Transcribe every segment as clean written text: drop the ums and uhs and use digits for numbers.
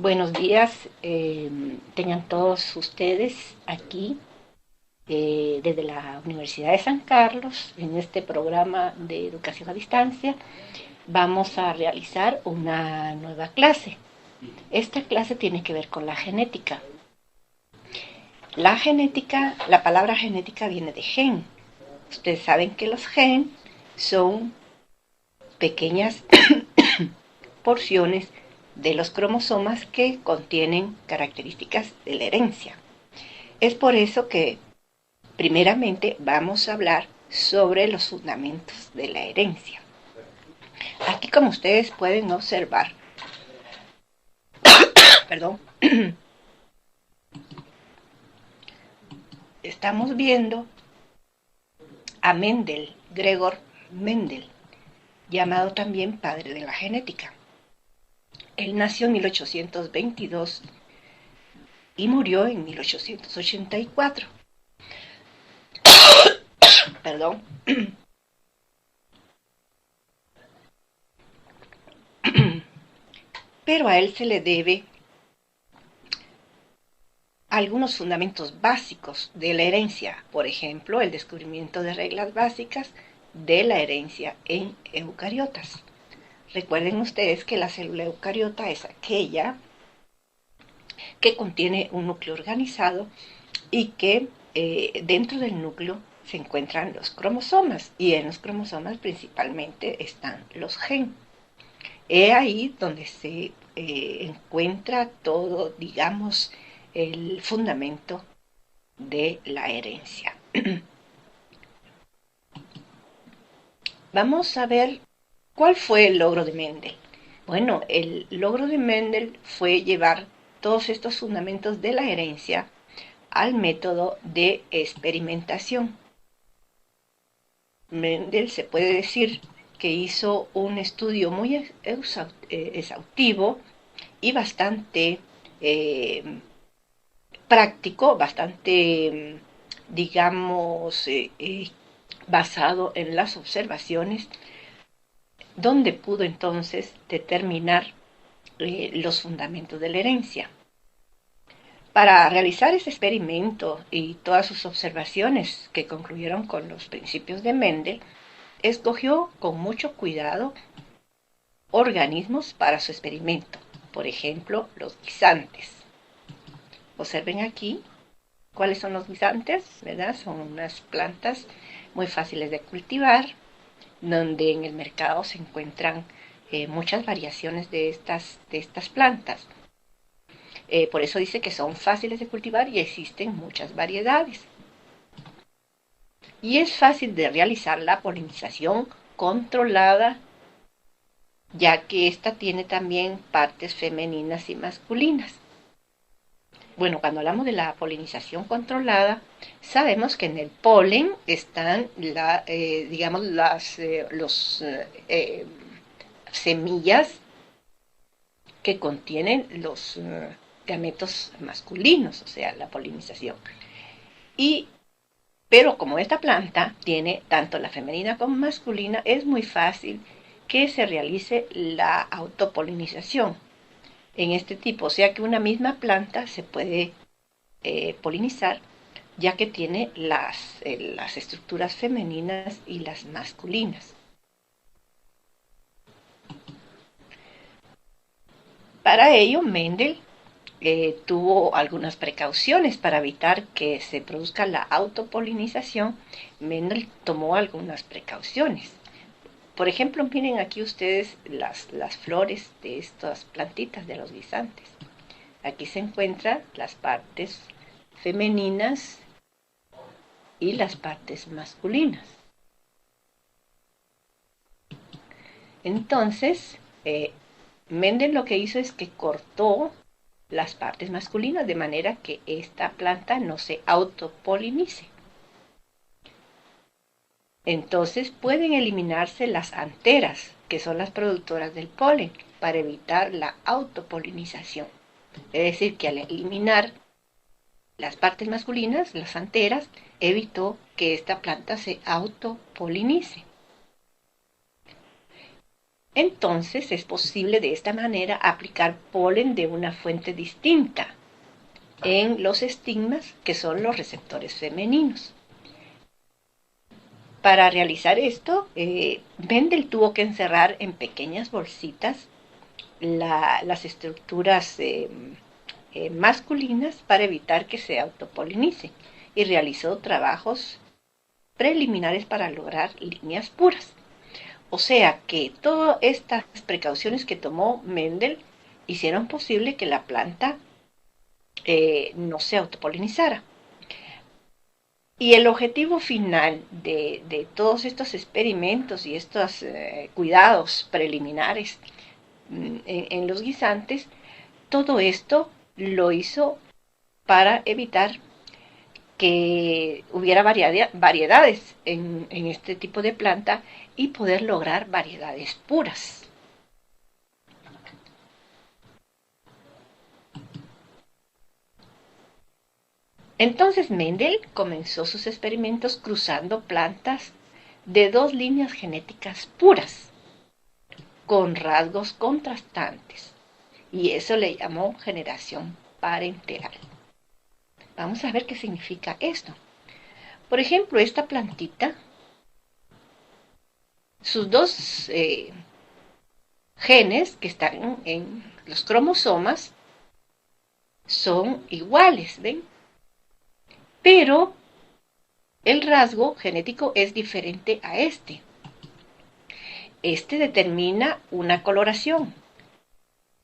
Buenos días, tengan todos ustedes aquí desde la Universidad de San Carlos. En este programa de educación a distancia vamos a realizar una nueva clase. Esta clase tiene que ver con la genética. La palabra genética viene de gen. Ustedes saben que los gen son pequeñas porciones de los cromosomas que contienen características de la herencia. Es por eso que primeramente vamos a hablar sobre los fundamentos de la herencia. Aquí, como ustedes pueden observar, perdón, estamos viendo a Mendel, Gregor Mendel, llamado también padre de la genética. Él nació en 1822 y murió en 1884. Perdón. Pero a él se le debe algunos fundamentos básicos de la herencia, por ejemplo, el descubrimiento de reglas básicas de la herencia en eucariotas. Recuerden ustedes que la célula eucariota es aquella que contiene un núcleo organizado y que dentro del núcleo se encuentran los cromosomas, y en los cromosomas principalmente están los genes. Es ahí donde se encuentra todo, digamos, el fundamento de la herencia. Vamos a ver cuál fue el logro de Mendel. Bueno, el logro de Mendel fue llevar todos estos fundamentos de la herencia al método de experimentación. Mendel se puede decir que hizo un estudio muy exhaustivo y bastante práctico, bastante, digamos, basado en las observaciones, donde pudo entonces determinar los fundamentos de la herencia. Para realizar este experimento y todas sus observaciones que concluyeron con los principios de Mendel, escogió con mucho cuidado organismos para su experimento, por ejemplo, los guisantes. Observen aquí cuáles son los guisantes, ¿verdad? Son unas plantas muy fáciles de cultivar, donde en el mercado se encuentran muchas variaciones de estas plantas. Por eso dice que son fáciles de cultivar y existen muchas variedades. Y es fácil de realizar la polinización controlada, ya que esta tiene también partes femeninas y masculinas. Bueno, cuando hablamos de la polinización controlada, sabemos que en el polen están digamos, los semillas que contienen los gametos masculinos, o sea, la polinización. Pero como esta planta tiene tanto la femenina como masculina, es muy fácil que se realice la autopolinización en este tipo, o sea que una misma planta se puede polinizar, ya que tiene las estructuras femeninas y las masculinas. Para ello, Mendel tuvo algunas precauciones para evitar que se produzca la autopolinización. Mendel tomó algunas precauciones. Por ejemplo, miren aquí ustedes las flores de estas plantitas de los guisantes. Aquí se encuentran las partes femeninas y las partes masculinas. Entonces, Mendel lo que hizo es que cortó las partes masculinas de manera que esta planta no se autopolinice. Entonces pueden eliminarse las anteras, que son las productoras del polen, para evitar la autopolinización. Es decir, que al eliminar las partes masculinas, las anteras, evitó que esta planta se autopolinice. Entonces es posible de esta manera aplicar polen de una fuente distinta en los estigmas, que son los receptores femeninos. Para realizar esto, Mendel tuvo que encerrar en pequeñas bolsitas las estructuras masculinas para evitar que se autopolinicen, y realizó trabajos preliminares para lograr líneas puras. O sea que todas estas precauciones que tomó Mendel hicieron posible que la planta no se autopolinizara. Y el objetivo final de todos estos experimentos y estos cuidados preliminares en los guisantes, todo esto lo hizo para evitar que hubiera variedades en este tipo de planta y poder lograr variedades puras. Entonces Mendel comenzó sus experimentos cruzando plantas de dos líneas genéticas puras, con rasgos contrastantes, y eso le llamó generación parenteral. Vamos a ver qué significa esto. Por ejemplo, esta plantita, sus dos genes que están en los cromosomas son iguales, ¿ven? Pero el rasgo genético es diferente a este. Este determina una coloración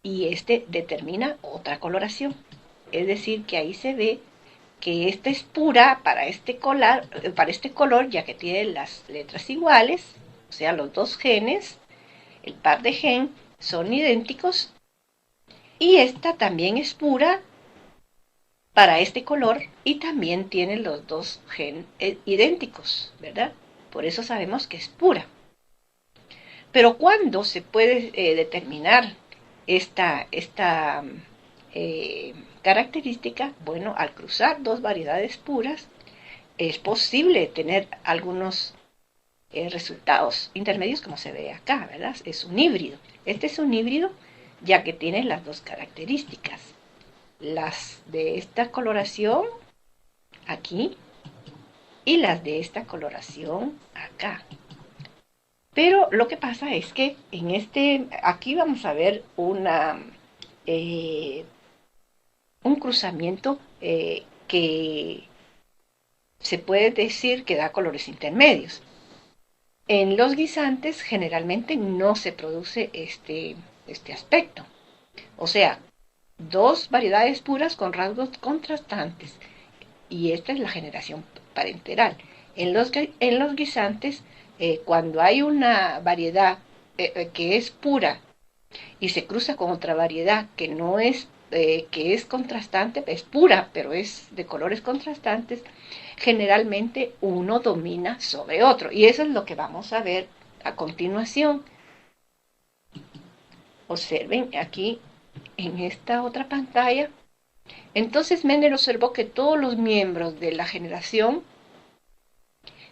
y este determina otra coloración. Es decir, que ahí se ve que esta es pura para este color, ya que tiene las letras iguales, o sea, los dos genes, el par de gen son idénticos, y esta también es pura para este color y también tiene los dos genes idénticos, ¿verdad? Por eso sabemos que es pura. Pero ¿cuándo se puede determinar esta característica? Bueno, al cruzar dos variedades puras es posible tener algunos resultados intermedios, como se ve acá, ¿verdad? Es un híbrido. Este es un híbrido ya que tiene las dos características. Las de esta coloración aquí y las de esta coloración acá. Pero lo que pasa es que aquí vamos a ver un cruzamiento que se puede decir que da colores intermedios. En los guisantes generalmente no se produce este aspecto. O sea, dos variedades puras con rasgos contrastantes. Y esta es la generación parenteral. En los guisantes, cuando hay una variedad que es pura y se cruza con otra variedad que no es, que es contrastante, es pura, pero es de colores contrastantes, generalmente uno domina sobre otro. Y eso es lo que vamos a ver a continuación. Observen aquí en esta otra pantalla. Entonces Mendel observó que todos los miembros de la generación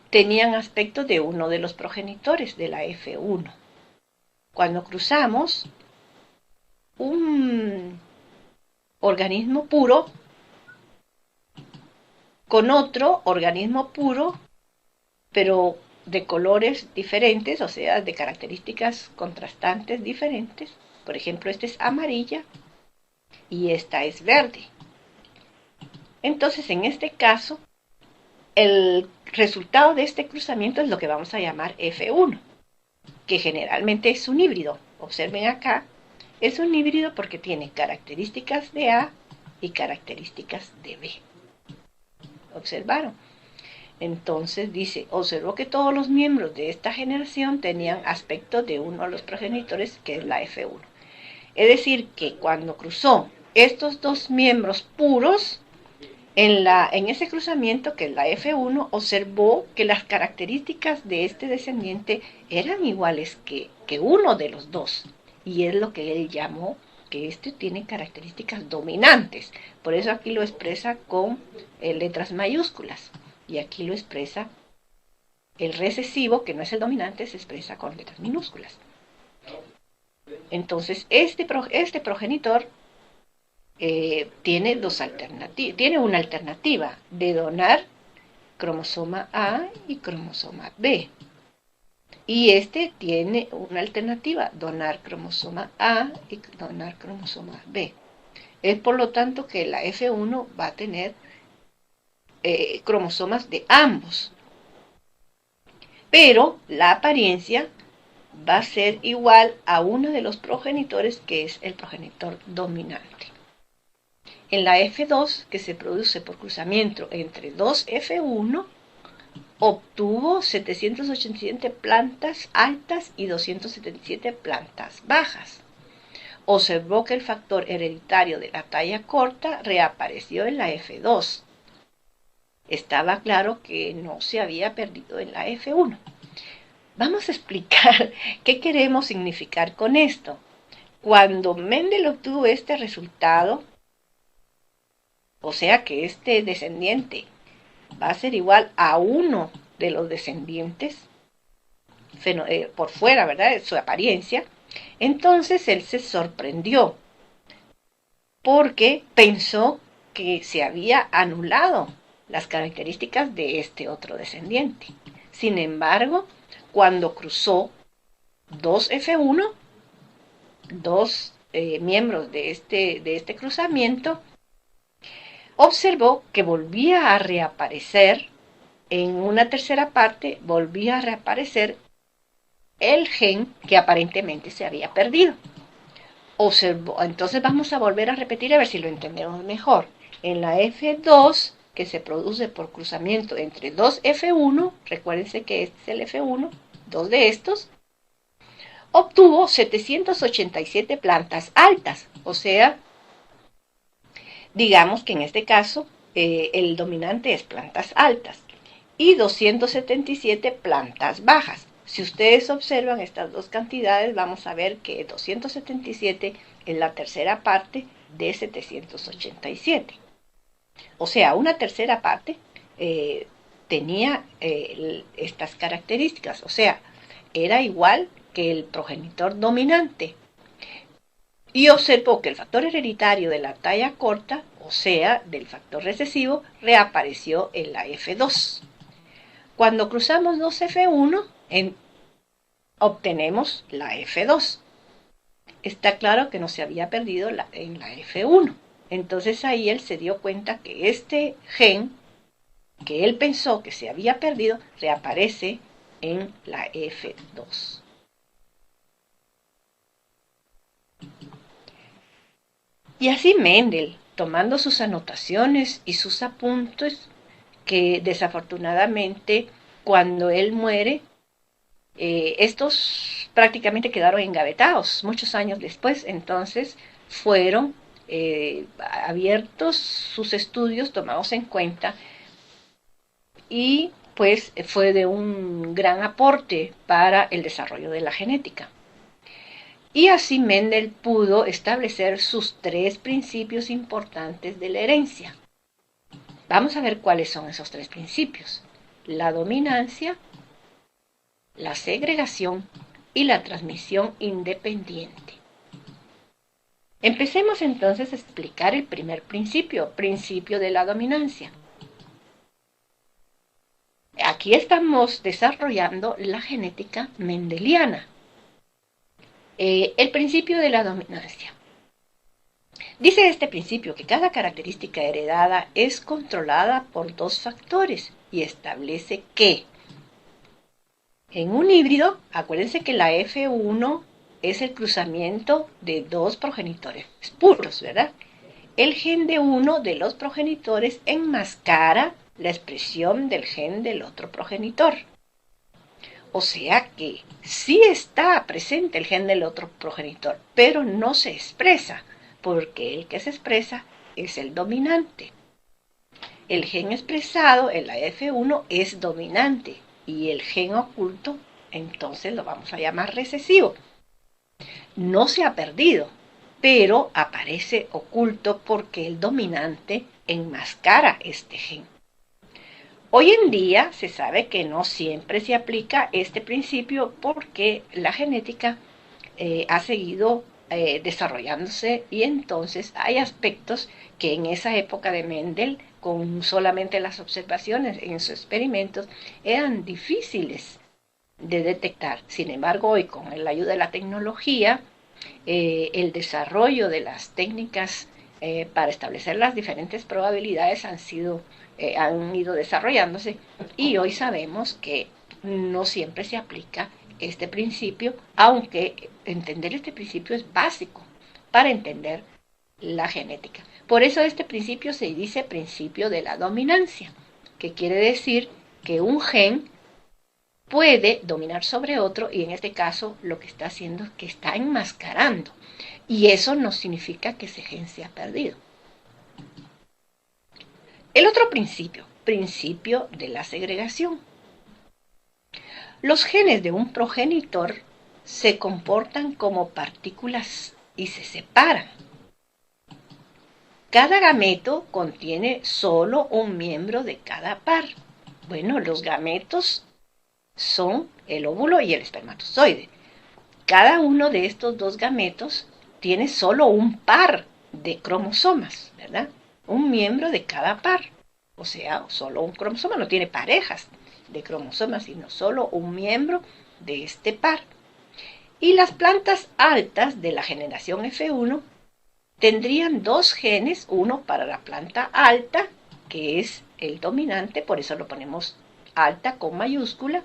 tenían aspecto de uno de los progenitores de la F1. Cuando cruzamos un organismo puro con otro organismo puro, pero de colores diferentes, o sea, de características contrastantes diferentes. Por ejemplo, esta es amarilla y esta es verde. Entonces, en este caso, el resultado de este cruzamiento es lo que vamos a llamar F1, que generalmente es un híbrido. Observen acá, es un híbrido porque tiene características de A y características de B. ¿Observaron? Entonces dice, observó que todos los miembros de esta generación tenían aspecto de uno de los progenitores, que es la F1. Es decir, que cuando cruzó estos dos miembros puros, en ese cruzamiento, que es la F1, observó que las características de este descendiente eran iguales que uno de los dos. Y es lo que él llamó que este tiene características dominantes. Por eso aquí lo expresa con letras mayúsculas. Y aquí lo expresa el recesivo, que no es el dominante, se expresa con letras minúsculas. Entonces, este progenitor tiene tiene una alternativa de donar cromosoma A y cromosoma B. Y este tiene una alternativa, donar cromosoma A y donar cromosoma B. Es por lo tanto que la F1 va a tener cromosomas de ambos. Pero la apariencia va a ser igual a uno de los progenitores, que es el progenitor dominante. En la F2, que se produce por cruzamiento entre dos F1, obtuvo 787 plantas altas y 277 plantas bajas. Observó que el factor hereditario de la talla corta reapareció en la F2. Estaba claro que no se había perdido en la F1. Vamos a explicar qué queremos significar con esto. Cuando Mendel obtuvo este resultado, o sea que este descendiente va a ser igual a uno de los descendientes, por fuera, ¿verdad?, su apariencia, entonces él se sorprendió porque pensó que se había anulado las características de este otro descendiente. Sin embargo, cuando cruzó dos F1, dos miembros de este cruzamiento, observó que volvía a reaparecer en una tercera parte, volvía a reaparecer el gen que aparentemente se había perdido. Observó, entonces vamos a volver a repetir a ver si lo entendemos mejor. En la F2, que se produce por cruzamiento entre dos F1, recuérdense que este es el F1, dos de estos, obtuvo 787 plantas altas, o sea, digamos que en este caso el dominante es plantas altas, y 277 plantas bajas. Si ustedes observan estas dos cantidades, vamos a ver que 277 es la tercera parte de 787. O sea, una tercera parte tenía estas características, o sea, era igual que el progenitor dominante. Y observó que el factor hereditario de la talla corta, o sea, del factor recesivo, reapareció en la F2. Cuando cruzamos dos F1, obtenemos la F2. Está claro que no se había perdido en la F1. Entonces ahí él se dio cuenta que este gen que él pensó que se había perdido reaparece en la F2. Y así Mendel, tomando sus anotaciones y sus apuntes, que desafortunadamente cuando él muere, estos prácticamente quedaron engavetados muchos años después, entonces fueron abiertos sus estudios, tomados en cuenta, y pues fue de un gran aporte para el desarrollo de la genética. Y así Mendel pudo establecer sus tres principios importantes de la herencia. Vamos a ver cuáles son esos tres principios: la dominancia, la segregación y la transmisión independiente. Empecemos entonces a explicar el primer principio, principio de la dominancia. Aquí estamos desarrollando la genética mendeliana. El principio de la dominancia. Dice este principio que cada característica heredada es controlada por dos factores y establece que en un híbrido, acuérdense que la F1 es el cruzamiento de dos progenitores puros, ¿verdad? El gen de uno de los progenitores enmascara la expresión del gen del otro progenitor. O sea que sí está presente el gen del otro progenitor, pero no se expresa, porque el que se expresa es el dominante. El gen expresado en la F1 es dominante y el gen oculto, entonces lo vamos a llamar recesivo. No se ha perdido, pero aparece oculto porque el dominante enmascara este gen. Hoy en día se sabe que no siempre se aplica este principio porque la genética ha seguido desarrollándose, y entonces hay aspectos que en esa época de Mendel, con solamente las observaciones en sus experimentos, eran difíciles de detectar. Sin embargo, hoy con la ayuda de la tecnología, el desarrollo de las técnicas para establecer las diferentes probabilidades han ido desarrollándose, y hoy sabemos que no siempre se aplica este principio, aunque entender este principio es básico para entender la genética. Por eso este principio se dice principio de la dominancia, que quiere decir que un gen puede dominar sobre otro, y en este caso lo que está haciendo es que está enmascarando, y eso no significa que ese gen se ha perdido. El otro principio, principio de la segregación. Los genes de un progenitor se comportan como partículas y se separan. Cada gameto contiene solo un miembro de cada par. Bueno, los gametos son el óvulo y el espermatozoide. Cada uno de estos dos gametos tiene solo un par de cromosomas, ¿verdad? Un miembro de cada par. O sea, solo un cromosoma, no tiene parejas de cromosomas, sino solo un miembro de este par. Y las plantas altas de la generación F1 tendrían dos genes, uno para la planta alta, que es el dominante, por eso lo ponemos alta con mayúscula,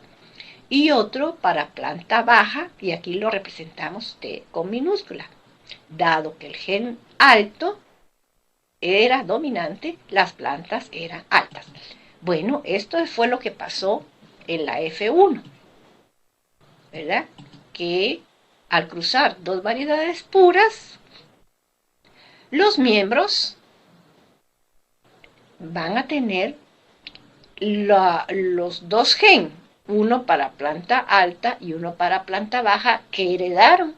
y otro para planta baja, y aquí lo representamos con minúscula. Dado que el gen alto era dominante, las plantas eran altas. Bueno, esto fue lo que pasó en la F1, ¿verdad? Que al cruzar dos variedades puras, los miembros van a tener los dos genes, uno para planta alta y uno para planta baja, que heredaron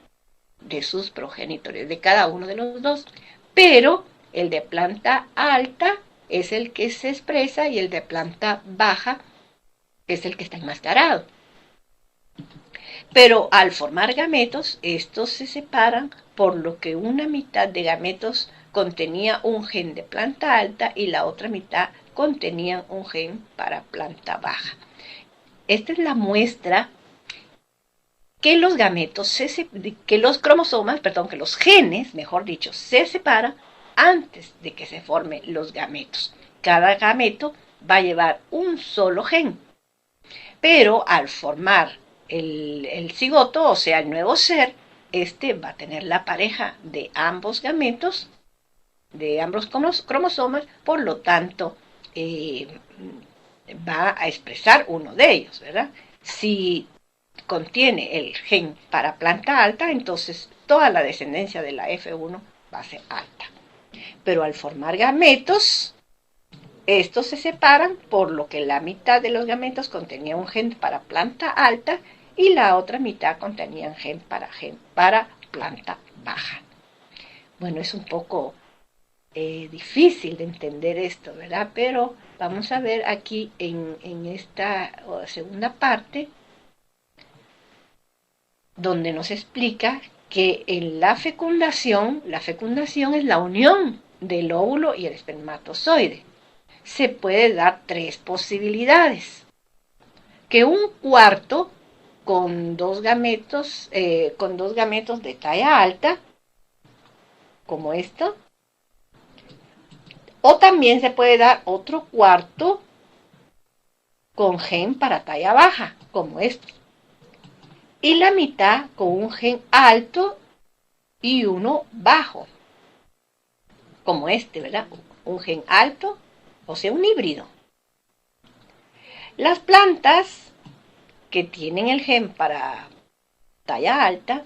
de sus progenitores, de cada uno de los dos. Pero el de planta alta es el que se expresa y el de planta baja es el que está enmascarado. Pero al formar gametos, estos se separan, por lo que una mitad de gametos contenía un gen de planta alta y la otra mitad contenían un gen para planta baja. Esta es la muestra que los gametos, que los cromosomas, perdón, que los genes, mejor dicho, se separan antes de que se formen los gametos. Cada gameto va a llevar un solo gen, pero al formar el cigoto, o sea, el nuevo ser, este va a tener la pareja de ambos gametos, de ambos cromosomas, por lo tanto, va a expresar uno de ellos, ¿verdad? Si contiene el gen para planta alta, entonces toda la descendencia de la F1 va a ser alta. Pero al formar gametos, estos se separan, por lo que la mitad de los gametos contenía un gen para planta alta y la otra mitad contenía un gen para planta baja. Bueno, es un poco difícil de entender esto, ¿verdad? Pero vamos a ver aquí en esta segunda parte, donde nos explica que en la fecundación es la unión del óvulo y el espermatozoide. Se puede dar tres posibilidades: que un cuarto con dos gametos de talla alta, como esto, o también se puede dar otro cuarto con gen para talla baja, como esto, y la mitad con un gen alto y uno bajo, como este, ¿verdad? Un gen alto, o sea, un híbrido. Las plantas que tienen el gen para talla alta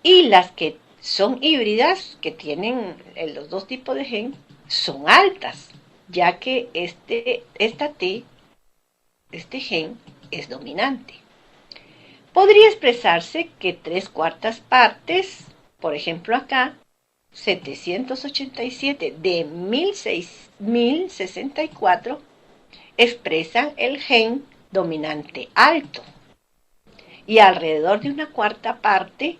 y las que son híbridas, que tienen los dos tipos de gen, son altas, ya que este gen es dominante. Podría expresarse que 3/4 partes, por ejemplo acá, 787 de 1064, expresan el gen dominante alto, y alrededor de 1/4 parte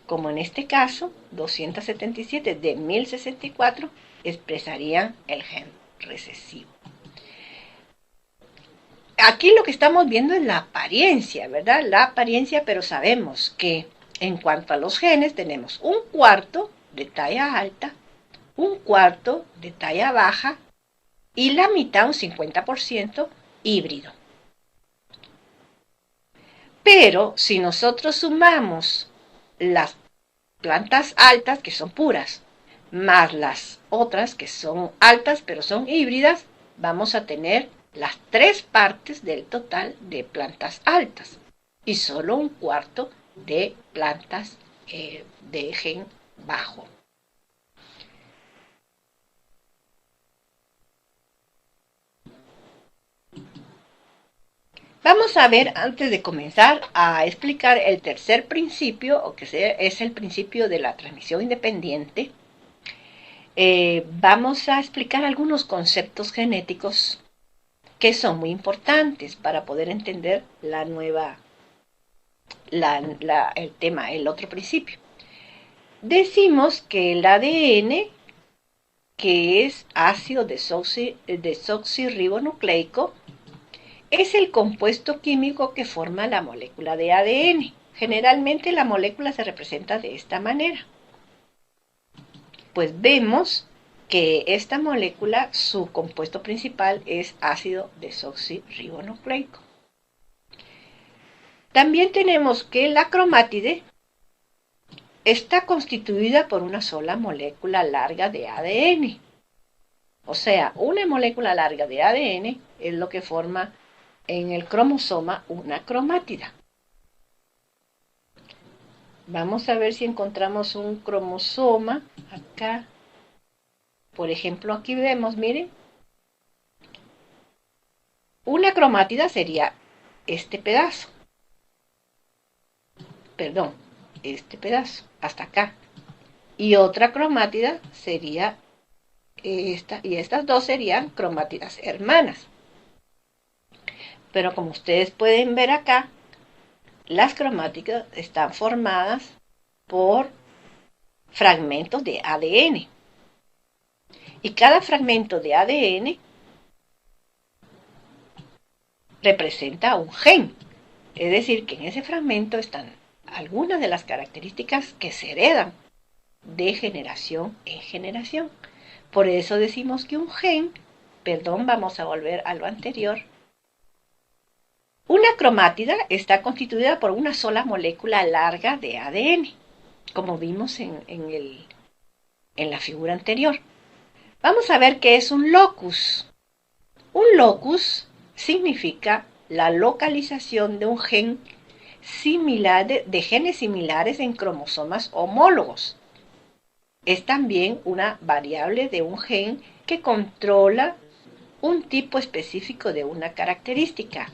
como en este caso 277 de 1064 expresarían el gen recesivo. Aquí lo que estamos viendo es la apariencia, ¿verdad? La apariencia, pero sabemos que en cuanto a los genes tenemos un cuarto de talla alta, un cuarto de talla baja y la mitad, un 50%, híbrido. Pero si nosotros sumamos las plantas altas, que son puras, más las otras que son altas pero son híbridas, vamos a tener las 3 partes del total de plantas altas y solo un cuarto de plantas de gen bajo. Vamos a ver, antes de comenzar a explicar el tercer principio, o que es el principio de la transmisión independiente, vamos a explicar algunos conceptos genéticos que son muy importantes para poder entender el otro principio. Decimos que el ADN, que es ácido desoxirribonucleico, es el compuesto químico que forma la molécula de ADN. Generalmente la molécula se representa de esta manera. Pues vemos que esta molécula, su compuesto principal es ácido desoxirribonucleico. También tenemos que la cromátide está constituida por una sola molécula larga de ADN. O sea, una molécula larga de ADN es lo que forma en el cromosoma una cromátida. Vamos a ver si encontramos un cromosoma acá. Por ejemplo, aquí vemos, miren. Una cromátida sería este pedazo. Perdón, este pedazo, hasta acá. Y otra cromátida sería esta, y estas dos serían cromátidas hermanas. Pero como ustedes pueden ver acá, las cromátidas están formadas por fragmentos de ADN. Y cada fragmento de ADN representa un gen. Es decir, que en ese fragmento están algunas de las características que se heredan de generación en generación. Por eso decimos que un gen, vamos a volver a lo anterior. Una cromátida está constituida por una sola molécula larga de ADN, como vimos en la figura anterior. Vamos a ver qué es un locus. Un locus significa la localización de un gen similar, de genes similares en cromosomas homólogos. Es también una variable de un gen que controla un tipo específico de una característica.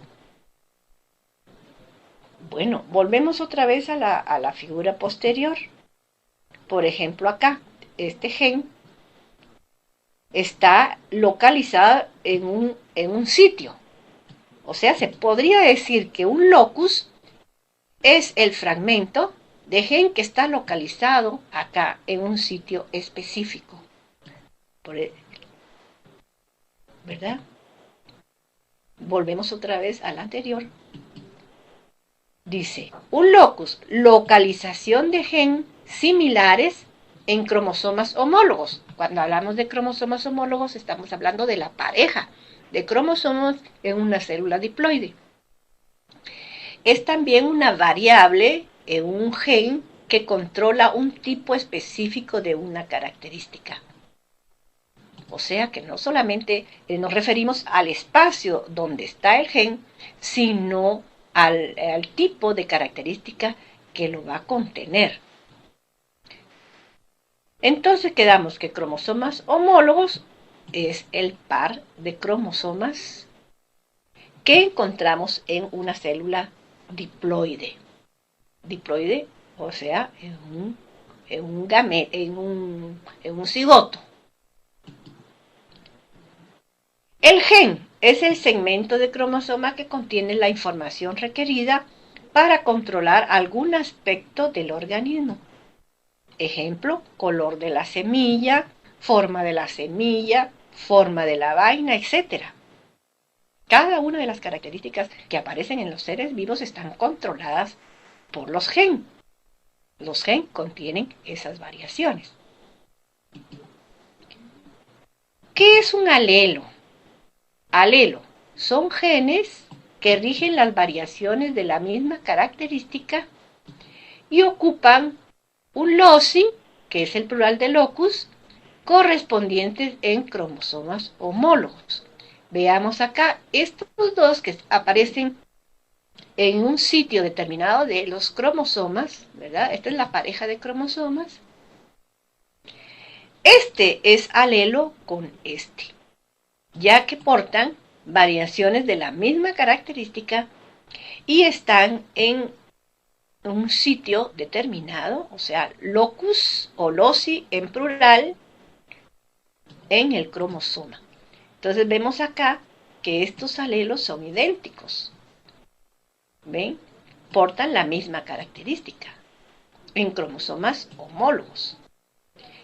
Bueno, volvemos otra vez a la figura posterior. Por ejemplo, acá, este gen está localizado en un sitio. O sea, se podría decir que un locus es el fragmento de gen que está localizado acá en un sitio específico. ¿Verdad? Volvemos otra vez al anterior. Dice, un locus, localización de gen similares en cromosomas homólogos. Cuando hablamos de cromosomas homólogos, estamos hablando de la pareja de cromosomas en una célula diploide. Es también una variable en un gen que controla un tipo específico de una característica. O sea que no solamente nos referimos al espacio donde está el gen, sino al tipo de característica que lo va a contener. Entonces quedamos que cromosomas homólogos es el par de cromosomas que encontramos en una célula diploide. Diploide, o sea, en un cigoto. El gen es el segmento de cromosoma que contiene la información requerida para controlar algún aspecto del organismo. Ejemplo, color de la semilla, forma de la semilla, forma de la vaina, etc. Cada una de las características que aparecen en los seres vivos están controladas por los genes. Los genes contienen esas variaciones. ¿Qué es un alelo? Alelo son genes que rigen las variaciones de la misma característica y ocupan un loci, que es el plural de locus, correspondientes en cromosomas homólogos. Veamos acá estos dos que aparecen en un sitio determinado de los cromosomas, ¿verdad? Esta es la pareja de cromosomas. Este es alelo con este, ya que portan variaciones de la misma característica y están en un sitio determinado, o sea, locus o loci en plural, en el cromosoma. Entonces vemos acá que estos alelos son idénticos. ¿Ven? Portan la misma característica en cromosomas homólogos.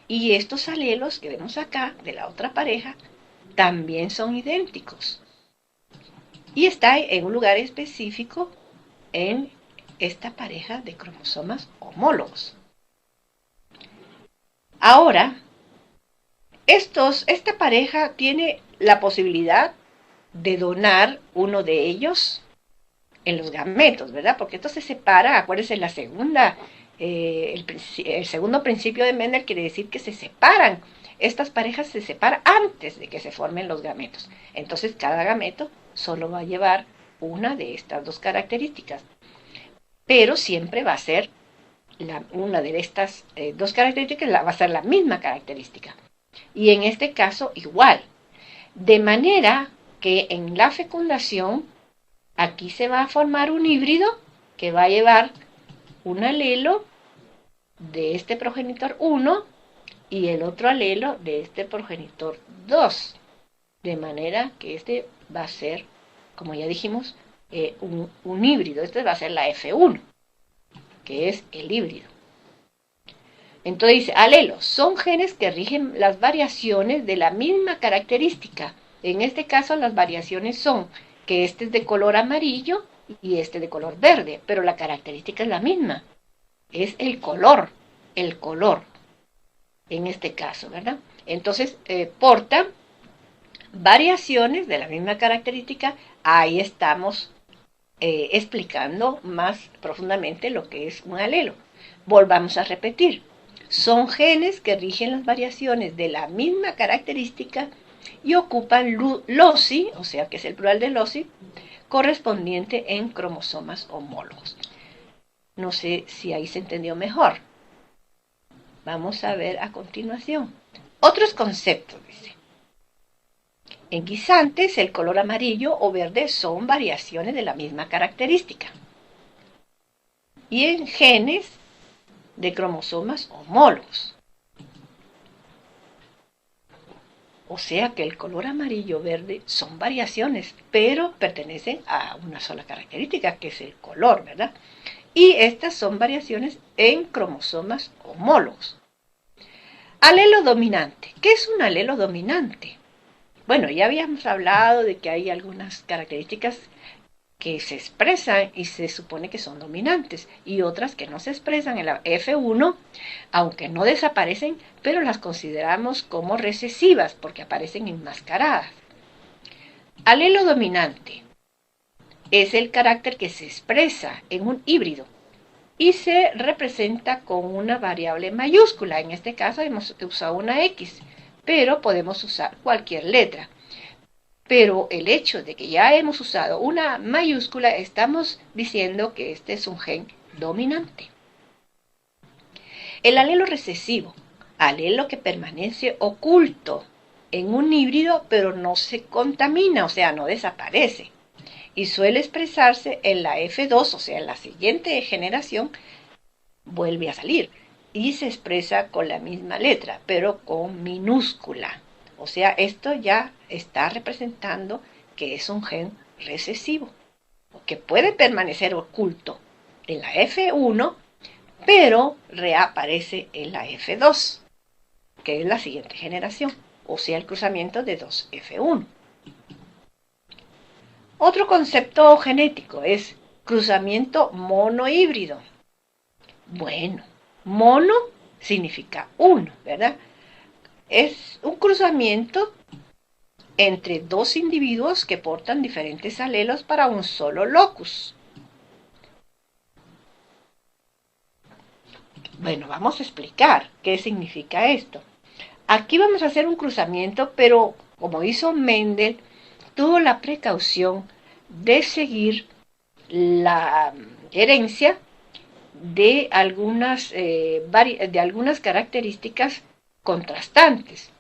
Y estos alelos que vemos acá de la otra pareja también son idénticos. Y está en un lugar específico en esta pareja de cromosomas homólogos. Ahora, esta pareja tiene la posibilidad de donar uno de ellos en los gametos, ¿verdad? Porque esto se separa, acuérdense, la segunda, el segundo principio de Mendel quiere decir que se separan. Estas parejas se separan antes de que se formen los gametos. Entonces, cada gameto solo va a llevar una de estas dos características. Pero siempre va a ser una de estas dos características, va a ser la misma característica. Y en este caso, igual. De manera que en la fecundación, aquí se va a formar un híbrido que va a llevar un alelo de este progenitor 1 y el otro alelo de este progenitor 2. De manera que este va a ser, como ya dijimos, un híbrido. Este va a ser la F1, que es el híbrido. Entonces dice, alelos son genes que rigen las variaciones de la misma característica. En este caso las variaciones son que este es de color amarillo y este de color verde, pero la característica es la misma. Es el color, en este caso, ¿verdad? Entonces portan variaciones de la misma característica. Ahí estamos explicando más profundamente lo que es un alelo. Volvamos a repetir. Son genes que rigen las variaciones de la misma característica y ocupan loci, o sea que es el plural de loci, correspondiente en cromosomas homólogos. No sé si ahí se entendió mejor. Vamos a ver a continuación. Otros conceptos, dice. En guisantes, el color amarillo o verde son variaciones de la misma característica. Y en genes, de cromosomas homólogos. O sea que el color amarillo verde son variaciones, pero pertenecen a una sola característica, que es el color, ¿verdad? Y estas son variaciones en cromosomas homólogos. Alelo dominante. ¿Qué es un alelo dominante? Bueno, ya habíamos hablado de que hay algunas características que se expresan y se supone que son dominantes, y otras que no se expresan en la F1, aunque no desaparecen, pero las consideramos como recesivas porque aparecen enmascaradas. Alelo dominante es el carácter que se expresa en un híbrido y se representa con una variable mayúscula. En este caso hemos usado una X, pero podemos usar cualquier letra. Pero el hecho de que ya hemos usado una mayúscula, estamos diciendo que este es un gen dominante. El alelo recesivo, alelo que permanece oculto en un híbrido, pero no se contamina, o sea, no desaparece. Y suele expresarse en la F2, o sea, en la siguiente generación, vuelve a salir. Y se expresa con la misma letra, pero con minúscula. O sea, esto ya está representando que es un gen recesivo, que puede permanecer oculto en la F1, pero reaparece en la F2, que es la siguiente generación, o sea, el cruzamiento de 2F1. Otro concepto genético es cruzamiento monohíbrido. Bueno, mono significa uno, ¿verdad? Es un cruzamiento entre dos individuos que portan diferentes alelos para un solo locus. Bueno, vamos a explicar qué significa esto. Aquí vamos a hacer un cruzamiento, pero como hizo Mendel, tuvo la precaución de seguir la herencia de algunas características contrastantes.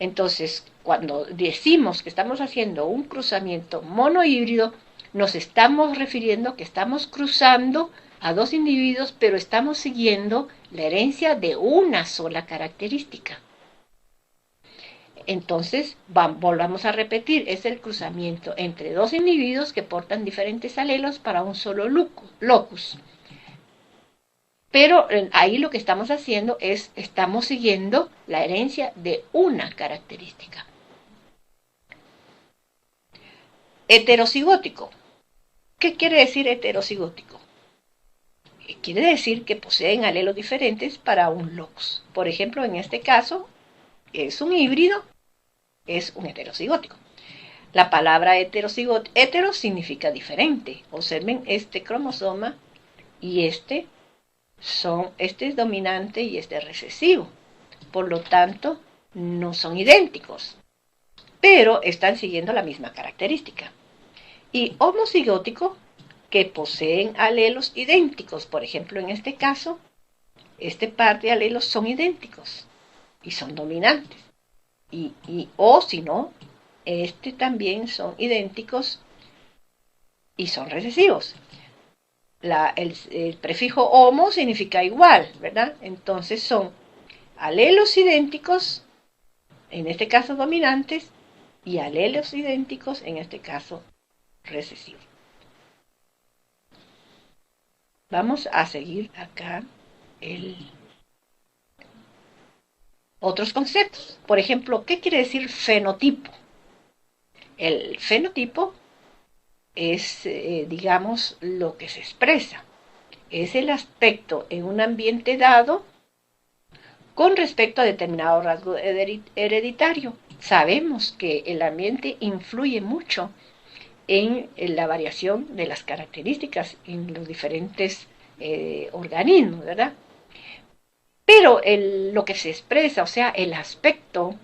Entonces, cuando decimos que estamos haciendo un cruzamiento monohíbrido, nos estamos refiriendo que estamos cruzando a dos individuos, pero estamos siguiendo la herencia de una sola característica. Entonces, volvamos a repetir, es el cruzamiento entre dos individuos que portan diferentes alelos para un solo locus. Pero ahí lo que estamos haciendo es, estamos siguiendo la herencia de una característica. Heterocigótico. ¿Qué quiere decir heterocigótico? Quiere decir que poseen alelos diferentes para un locus. Por ejemplo, en este caso, es un híbrido, es un heterocigótico. La palabra hetero significa diferente. Observen este cromosoma y este es dominante y este es recesivo. Por lo tanto, no son idénticos, pero están siguiendo la misma característica. Y homocigótico, que poseen alelos idénticos. Por ejemplo, en este caso, este par de alelos son idénticos y son dominantes. O si no, este también son idénticos y son recesivos. El prefijo homo significa igual, ¿verdad? Entonces son alelos idénticos, en este caso dominantes, y alelos idénticos, en este caso recesivos. Vamos a seguir acá otros conceptos. Por ejemplo, ¿qué quiere decir fenotipo? El fenotipo es, digamos, lo que se expresa. Es el aspecto en un ambiente dado con respecto a determinado rasgo hereditario. Sabemos que el ambiente influye mucho en la variación de las características en los diferentes organismos, ¿verdad? Pero lo que se expresa, o sea, el aspecto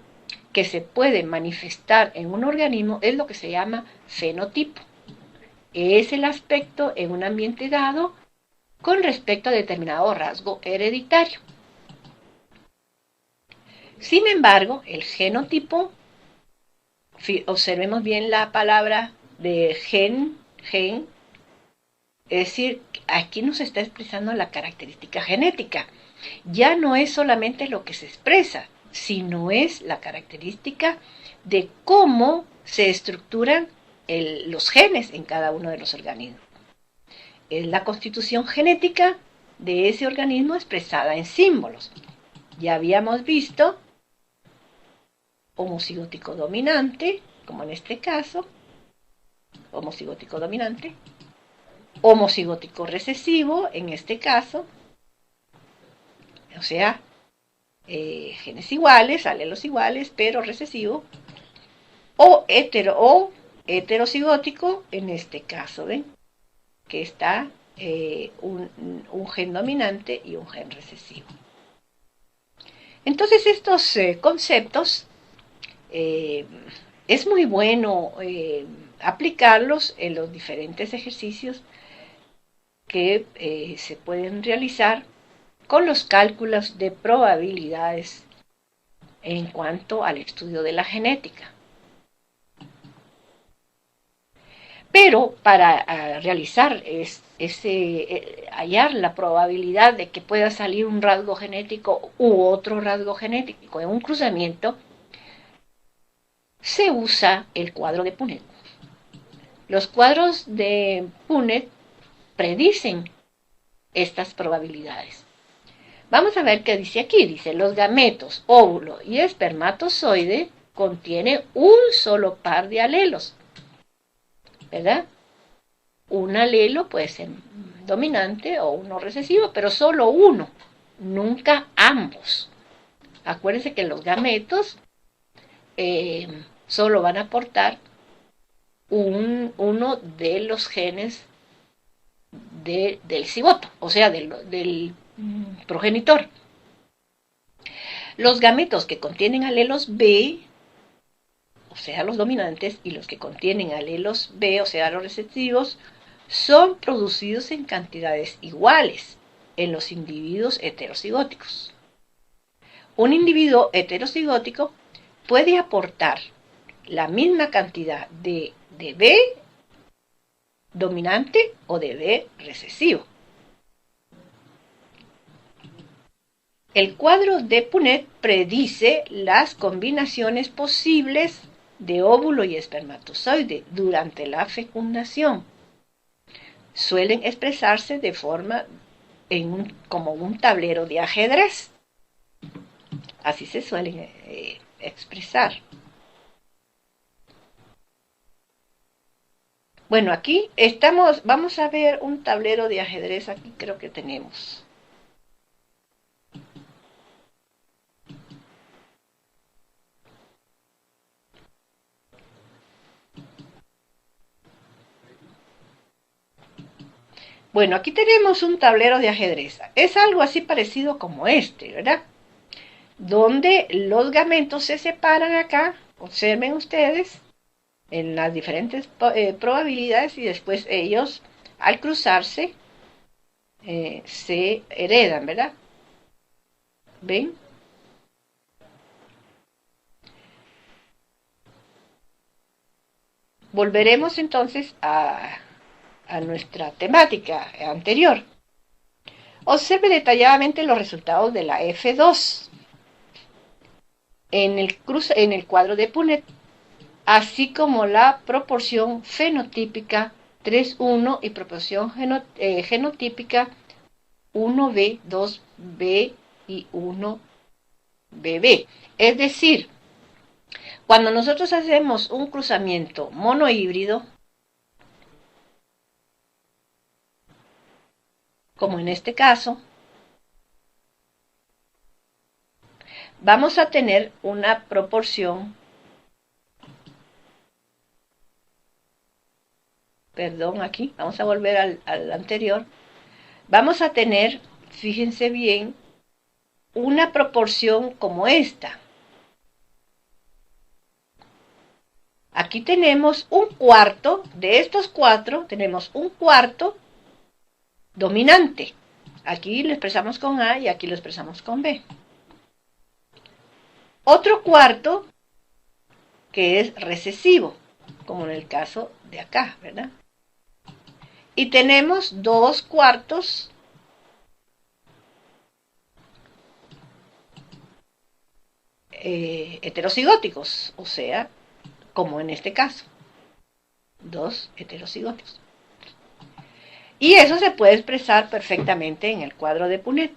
que se puede manifestar en un organismo es lo que se llama fenotipo. Es el aspecto en un ambiente dado con respecto a determinado rasgo hereditario. Sin embargo, el genotipo, observemos bien la palabra de gen, es decir, aquí nos está expresando la característica genética. Ya no es solamente lo que se expresa, sino es la característica de cómo se estructuran los genes en cada uno de los organismos. Es la constitución genética de ese organismo expresada en símbolos. Ya habíamos visto homocigótico dominante, como en este caso, homocigótico dominante, homocigótico recesivo, en este caso, o sea, genes iguales, alelos iguales, pero recesivo, o heterocigótico, en este caso, ¿ven? Que está un gen dominante y un gen recesivo. Entonces estos conceptos es muy bueno aplicarlos en los diferentes ejercicios que se pueden realizar con los cálculos de probabilidades en cuanto al estudio de la genética. Pero para realizar hallar la probabilidad de que pueda salir un rasgo genético u otro rasgo genético en un cruzamiento, se usa el cuadro de Punnett. Los cuadros de Punnett predicen estas probabilidades. Vamos a ver qué dice aquí. Dice, los gametos, óvulo y espermatozoide contienen un solo par de alelos, ¿verdad? Un alelo puede ser dominante o uno recesivo, pero solo uno, nunca ambos. Acuérdense que los gametos solo van a aportar uno de los genes del cigoto, o sea, del progenitor. Los gametos que contienen alelos B, o sea, los dominantes, y los que contienen alelos B, o sea, los recesivos, son producidos en cantidades iguales en los individuos heterocigóticos. Un individuo heterocigótico puede aportar la misma cantidad de B dominante o de B recesivo. El cuadro de Punnett predice las combinaciones posibles de óvulo y espermatozoide durante la fecundación. Suelen expresarse de forma como un tablero de ajedrez. Así se suelen expresar. Bueno, aquí vamos a ver un tablero de ajedrez, aquí creo que tenemos. Bueno, aquí tenemos un tablero de ajedrez. Es algo así parecido como este, ¿verdad? Donde los gametos se separan acá, observen ustedes, en las diferentes probabilidades, y después ellos, al cruzarse, se heredan, ¿verdad? ¿Ven? Volveremos entonces a nuestra temática anterior. Observe detalladamente los resultados de la F2 en el cuadro de Punnett, así como la proporción fenotípica 3:1 y proporción genotípica 1B, 2B y 1BB. Es decir, cuando nosotros hacemos un cruzamiento monohíbrido, como en este caso, vamos a tener una proporción, perdón, aquí, vamos a volver al anterior, vamos a tener, fíjense bien, una proporción como esta. Aquí tenemos un cuarto, de estos 4, tenemos un cuarto dominante. Aquí lo expresamos con A y aquí lo expresamos con B. Otro cuarto que es recesivo, como en el caso de acá, ¿verdad? Y tenemos 2 cuartos heterocigóticos, o sea, como en este caso, 2 heterocigóticos. Y eso se puede expresar perfectamente en el cuadro de Punnett.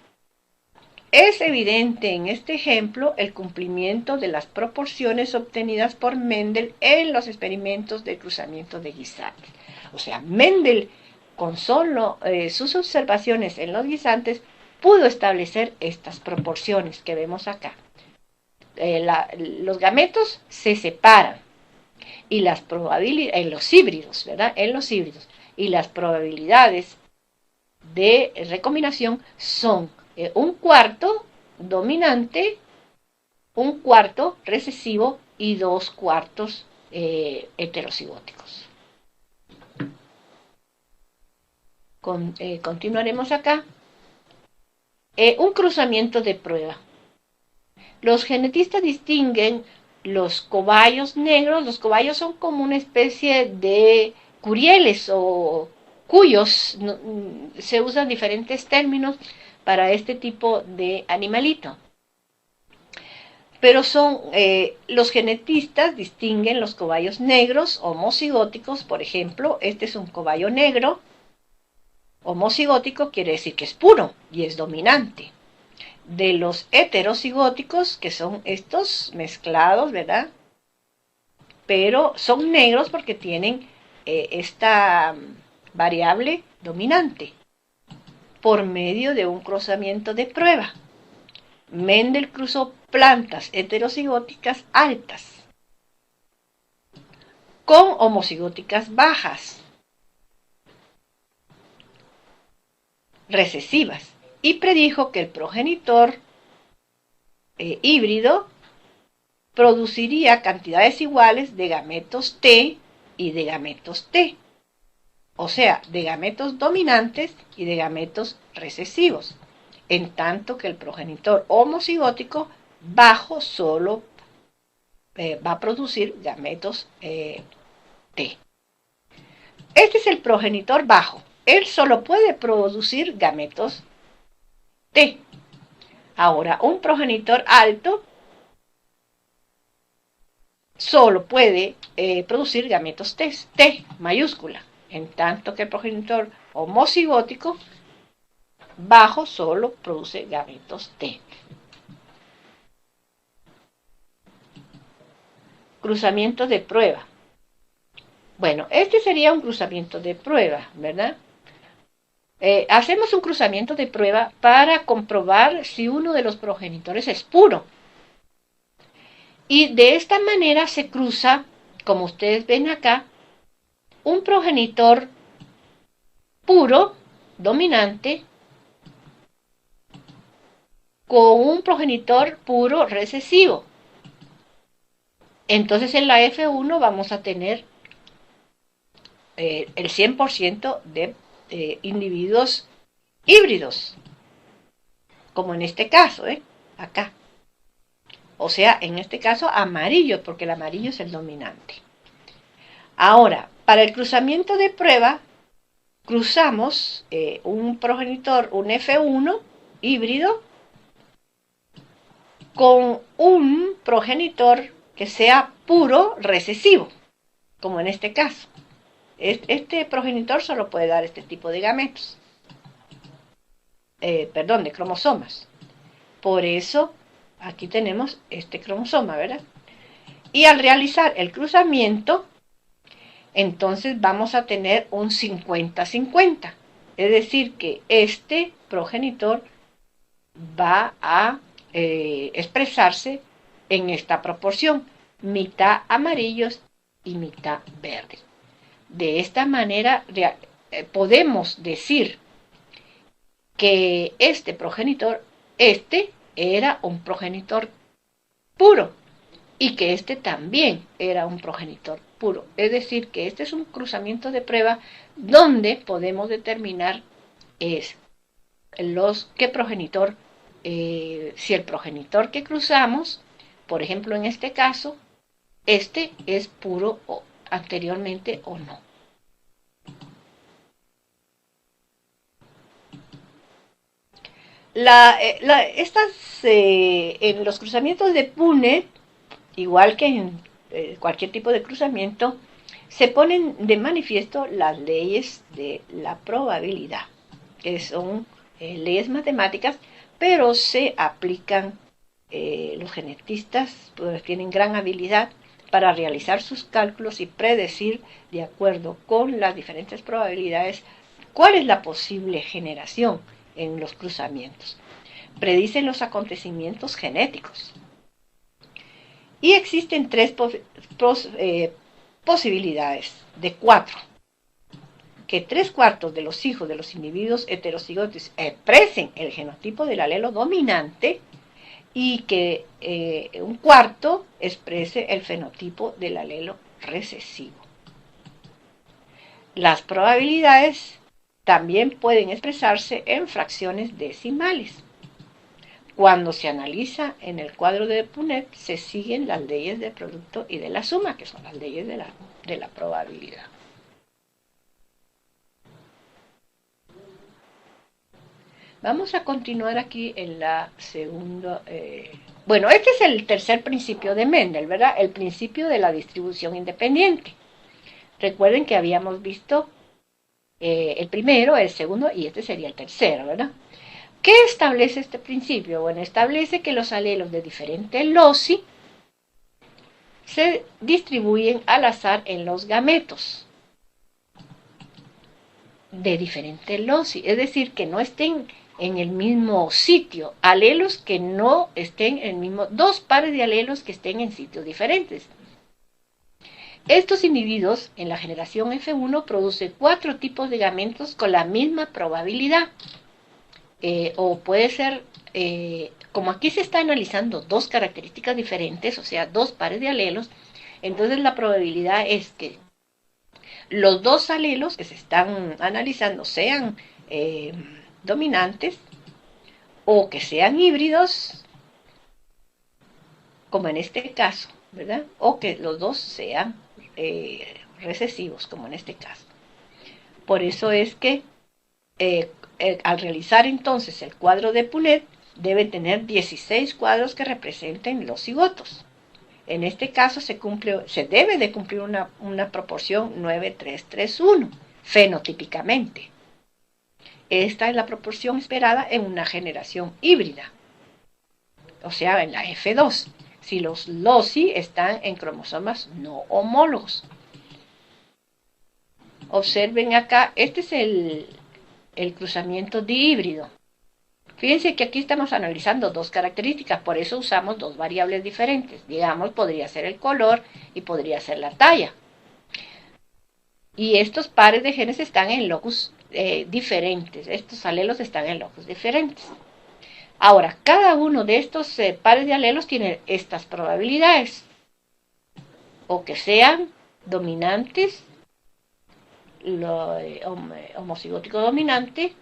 Es evidente en este ejemplo el cumplimiento de las proporciones obtenidas por Mendel en los experimentos de cruzamiento de guisantes. O sea, Mendel, con solo sus observaciones en los guisantes, pudo establecer estas proporciones que vemos acá. Los gametos se separan y las probabilidades, en los híbridos, ¿verdad? En los híbridos. Y las probabilidades de recombinación son un cuarto dominante, un cuarto recesivo y 2 cuartos heterocigóticos. Continuaremos acá. Un cruzamiento de prueba. Los genetistas distinguen los cobayos negros. Los cobayos son como una especie de curieles o cuyos. Se usan diferentes términos para este tipo de animalito. Pero los genetistas distinguen los cobayos negros homocigóticos. Por ejemplo, este es un cobayo negro homocigótico, quiere decir que es puro y es dominante. de los heterocigóticos, que son estos mezclados, ¿verdad? Pero son negros porque tienen esta variable dominante por medio de un cruzamiento de prueba. Mendel cruzó plantas heterocigóticas altas con homocigóticas bajas, recesivas, y predijo que el progenitor híbrido produciría cantidades iguales de gametos T y de gametos T, o sea, de gametos dominantes y de gametos recesivos, en tanto que el progenitor homocigótico bajo solo va a producir gametos T. Este es el progenitor bajo. Él solo puede producir gametos T. Ahora, un progenitor alto solo puede producir gametos T mayúscula, en tanto que el progenitor homocigótico bajo solo produce gametos T. Cruzamiento de prueba. Bueno, este sería un cruzamiento de prueba, ¿verdad? Hacemos un cruzamiento de prueba para comprobar si uno de los progenitores es puro. Y de esta manera se cruza, como ustedes ven acá, un progenitor puro, dominante, con un progenitor puro recesivo. Entonces en la F1 vamos a tener el 100% de individuos híbridos, como en este caso, acá. O sea, en este caso amarillo, porque el amarillo es el dominante. Ahora, para el cruzamiento de prueba, cruzamos un progenitor, un F1 híbrido, con un progenitor que sea puro recesivo, como en este caso. Este progenitor solo puede dar este tipo de gametos, de cromosomas. Por eso aquí tenemos este cromosoma, ¿verdad? Y al realizar el cruzamiento, entonces vamos a tener un 50-50. Es decir, que este progenitor va a expresarse en esta proporción, mitad amarillos y mitad verdes. De esta manera podemos decir que este progenitor, era un progenitor puro y que este también era un progenitor puro. Es decir, que este es un cruzamiento de prueba donde podemos determinar qué progenitor, si el progenitor que cruzamos, por ejemplo en este caso, este es puro anteriormente o no. En los cruzamientos de Punnett, igual que en cualquier tipo de cruzamiento, se ponen de manifiesto las leyes de la probabilidad, que son leyes matemáticas, pero se aplican, los genetistas pues, tienen gran habilidad para realizar sus cálculos y predecir, de acuerdo con las diferentes probabilidades, cuál es la posible generación en los cruzamientos. Predicen los acontecimientos genéticos. Y existen tres posibilidades de 4. Que 3/4 de los hijos de los individuos heterocigóticos expresen el genotipo del alelo dominante y que 1/4 exprese el fenotipo del alelo recesivo. Las probabilidades también pueden expresarse en fracciones decimales. Cuando se analiza en el cuadro de Punnett, se siguen las leyes del producto y de la suma, que son las leyes de la probabilidad. Vamos a continuar aquí en la segunda. Bueno, este es el tercer principio de Mendel, ¿verdad? El principio de la distribución independiente. Recuerden que habíamos visto el primero, el segundo y este sería el tercero, ¿verdad? ¿Qué establece este principio? Bueno, establece que los alelos de diferente loci se distribuyen al azar en los gametos de diferente loci, es decir, que no estén en el mismo sitio, alelos que no estén en el mismo, dos pares de alelos que estén en sitios diferentes. Estos individuos en la generación F1 producen 4 tipos de gametos con la misma probabilidad, o puede ser, como aquí se está analizando dos características diferentes, o sea, dos pares de alelos, entonces la probabilidad es que los dos alelos que se están analizando sean dominantes o que sean híbridos, como en este caso, ¿verdad? O que los dos sean recesivos, como en este caso. Por eso es que al realizar entonces el cuadro de Punnett, debe tener 16 cuadros que representen los cigotos. En este caso se debe de cumplir una proporción 9:3:3:1, fenotípicamente. Esta es la proporción esperada en una generación híbrida, o sea, en la F2, si los loci están en cromosomas no homólogos. Observen acá, este es el cruzamiento dihíbrido. Fíjense que aquí estamos analizando dos características, por eso usamos dos variables diferentes. Digamos, podría ser el color y podría ser la talla. Y estos pares de genes están en locus diferentes, estos alelos están en locus diferentes. Ahora, cada uno de estos pares de alelos tiene estas probabilidades, o que sean dominantes, homocigótico dominante,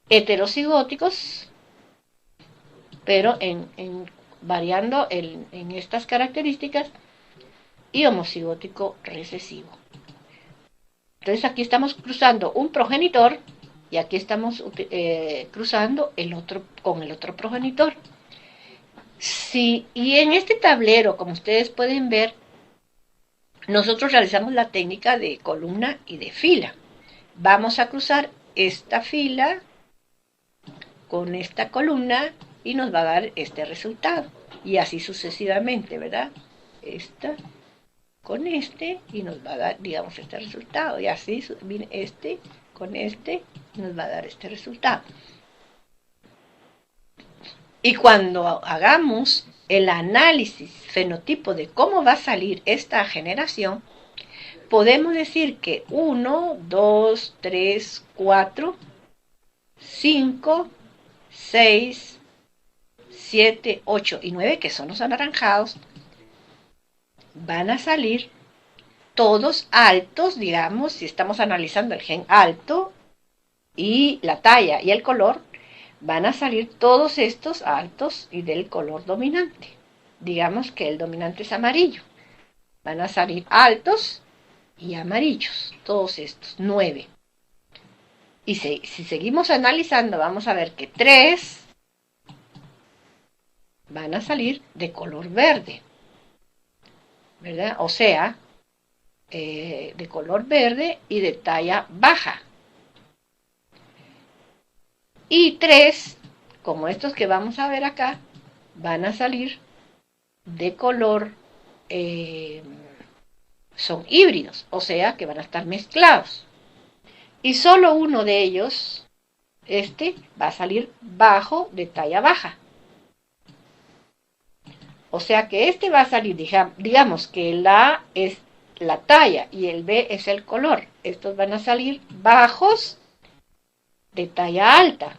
heterocigóticos, pero variando en estas características, y homocigótico recesivo. Entonces aquí estamos cruzando un progenitor y aquí estamos cruzando el otro con el otro progenitor. Sí, y en este tablero, como ustedes pueden ver, nosotros realizamos la técnica de columna y de fila. Vamos a cruzar esta fila con esta columna y nos va a dar este resultado. Y así sucesivamente, ¿verdad? Esta con este y nos va a dar, digamos, este resultado. Y así este con este nos va a dar este resultado. Y cuando hagamos el análisis fenotipo de cómo va a salir esta generación, podemos decir que 1, 2, 3, 4, 5, 6, 7, 8 y 9, que son los anaranjados, van a salir todos altos, digamos, si estamos analizando el gen alto y la talla y el color, van a salir todos estos altos y del color dominante. Digamos que el dominante es amarillo. Van a salir altos y amarillos, todos estos, 9. Y si seguimos analizando, vamos a ver que 3 van a salir de color verde, ¿verdad? O sea, de color verde y de talla baja. Y 3, como estos que vamos a ver acá, van a salir de color, son híbridos, o sea que van a estar mezclados. Y solo uno de ellos, va a salir bajo de talla baja. O sea que va a salir, digamos que el A es la talla y el B es el color. Estos van a salir bajos de talla alta.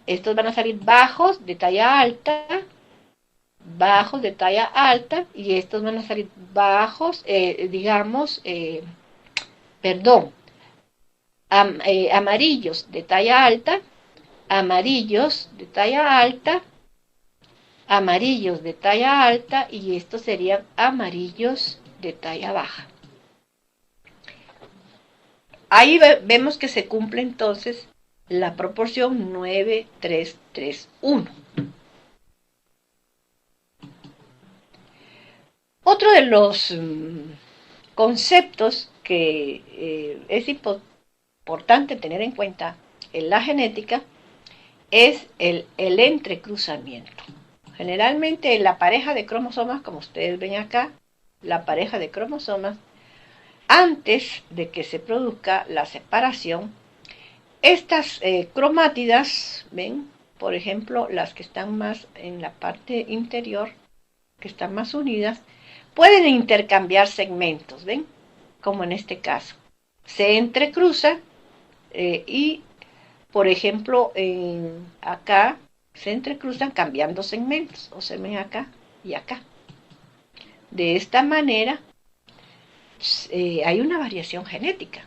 Estos van a salir bajos de talla alta, bajos de talla alta, y estos van a salir bajos, amarillos de talla alta, amarillos de talla alta, amarillos de talla alta, y estos serían amarillos de talla baja. Ahí vemos que se cumple entonces la proporción 9:3:3:1. Otro de los conceptos que es importante tener en cuenta en la genética es el entrecruzamiento. Generalmente la pareja de cromosomas, como ustedes ven acá, la pareja de cromosomas, antes de que se produzca la separación, estas cromátidas, ven, por ejemplo, las que están más en la parte interior, que están más unidas, pueden intercambiar segmentos, ven, como en este caso. Se entrecruzan y, por ejemplo, acá se entrecruzan cambiando segmentos, o se ven acá y acá. De esta manera hay una variación genética,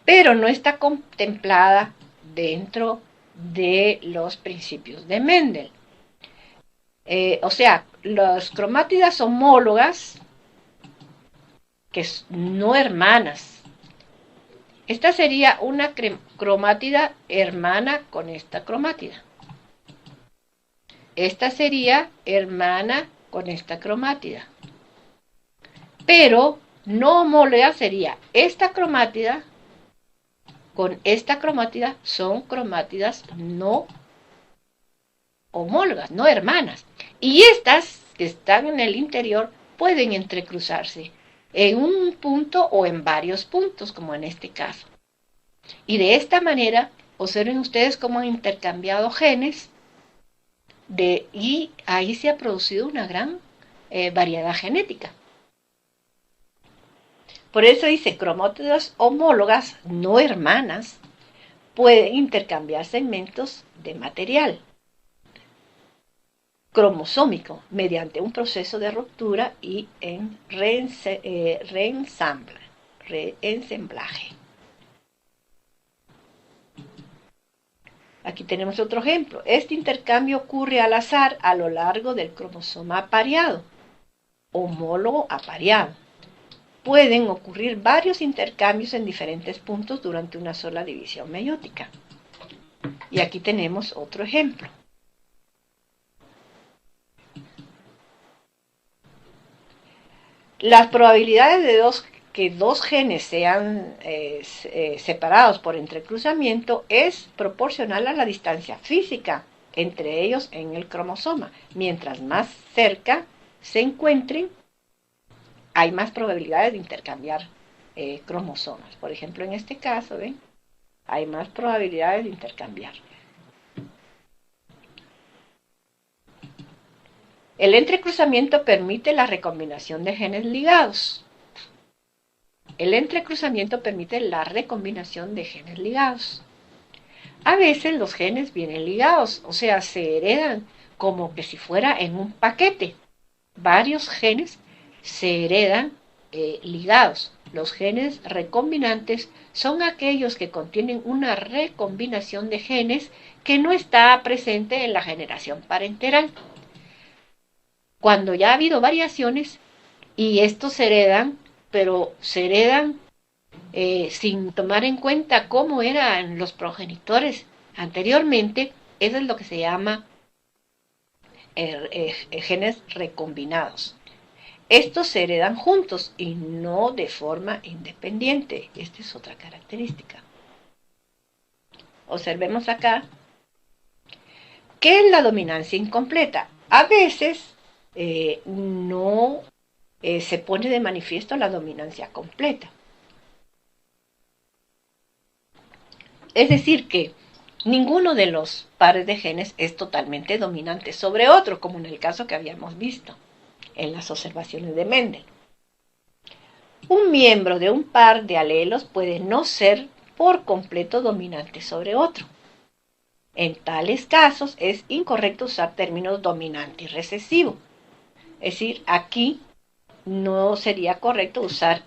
pero no está contemplada dentro de los principios de Mendel. O sea, las cromátidas homólogas, que no hermanas, esta sería una cromátida hermana con esta cromátida. Esta sería hermana con esta cromátida. Pero no homóloga sería esta cromátida con esta cromátida, son cromátidas no homólogas, no hermanas. Y estas que están en el interior pueden entrecruzarse en un punto o en varios puntos, como en este caso. Y de esta manera, observen ustedes cómo han intercambiado genes y ahí se ha producido una gran variedad genética. Por eso dice, cromátidas homólogas, no hermanas, pueden intercambiar segmentos de material cromosómico mediante un proceso de ruptura y en reensamblaje. Aquí tenemos otro ejemplo. Este intercambio ocurre al azar a lo largo del cromosoma apareado, homólogo apareado. Pueden ocurrir varios intercambios en diferentes puntos durante una sola división meiótica. Y aquí tenemos otro ejemplo. Las probabilidades de que dos genes sean separados por entrecruzamiento es proporcional a la distancia física entre ellos en el cromosoma. Mientras más cerca se encuentren, hay más probabilidades de intercambiar cromosomas. Por ejemplo, en este caso, ¿ven? Hay más probabilidades de intercambiar. El entrecruzamiento permite la recombinación de genes ligados. El entrecruzamiento permite la recombinación de genes ligados. A veces los genes vienen ligados, o sea, se heredan como que si fuera en un paquete. Varios genes se heredan ligados. Los genes recombinantes son aquellos que contienen una recombinación de genes que no está presente en la generación parenteral. Cuando ya ha habido variaciones y estos se heredan, pero se heredan sin tomar en cuenta cómo eran los progenitores anteriormente, eso es lo que se llama genes recombinados. Estos se heredan juntos y no de forma independiente. Esta es otra característica. Observemos acá. ¿Qué es la dominancia incompleta? A veces no se pone de manifiesto la dominancia completa. Es decir, que ninguno de los pares de genes es totalmente dominante sobre otro, como en el caso que habíamos visto en las observaciones de Mendel. Un miembro de un par de alelos puede no ser por completo dominante sobre otro. En tales casos es incorrecto usar términos dominante y recesivo. Es decir, aquí no sería correcto usar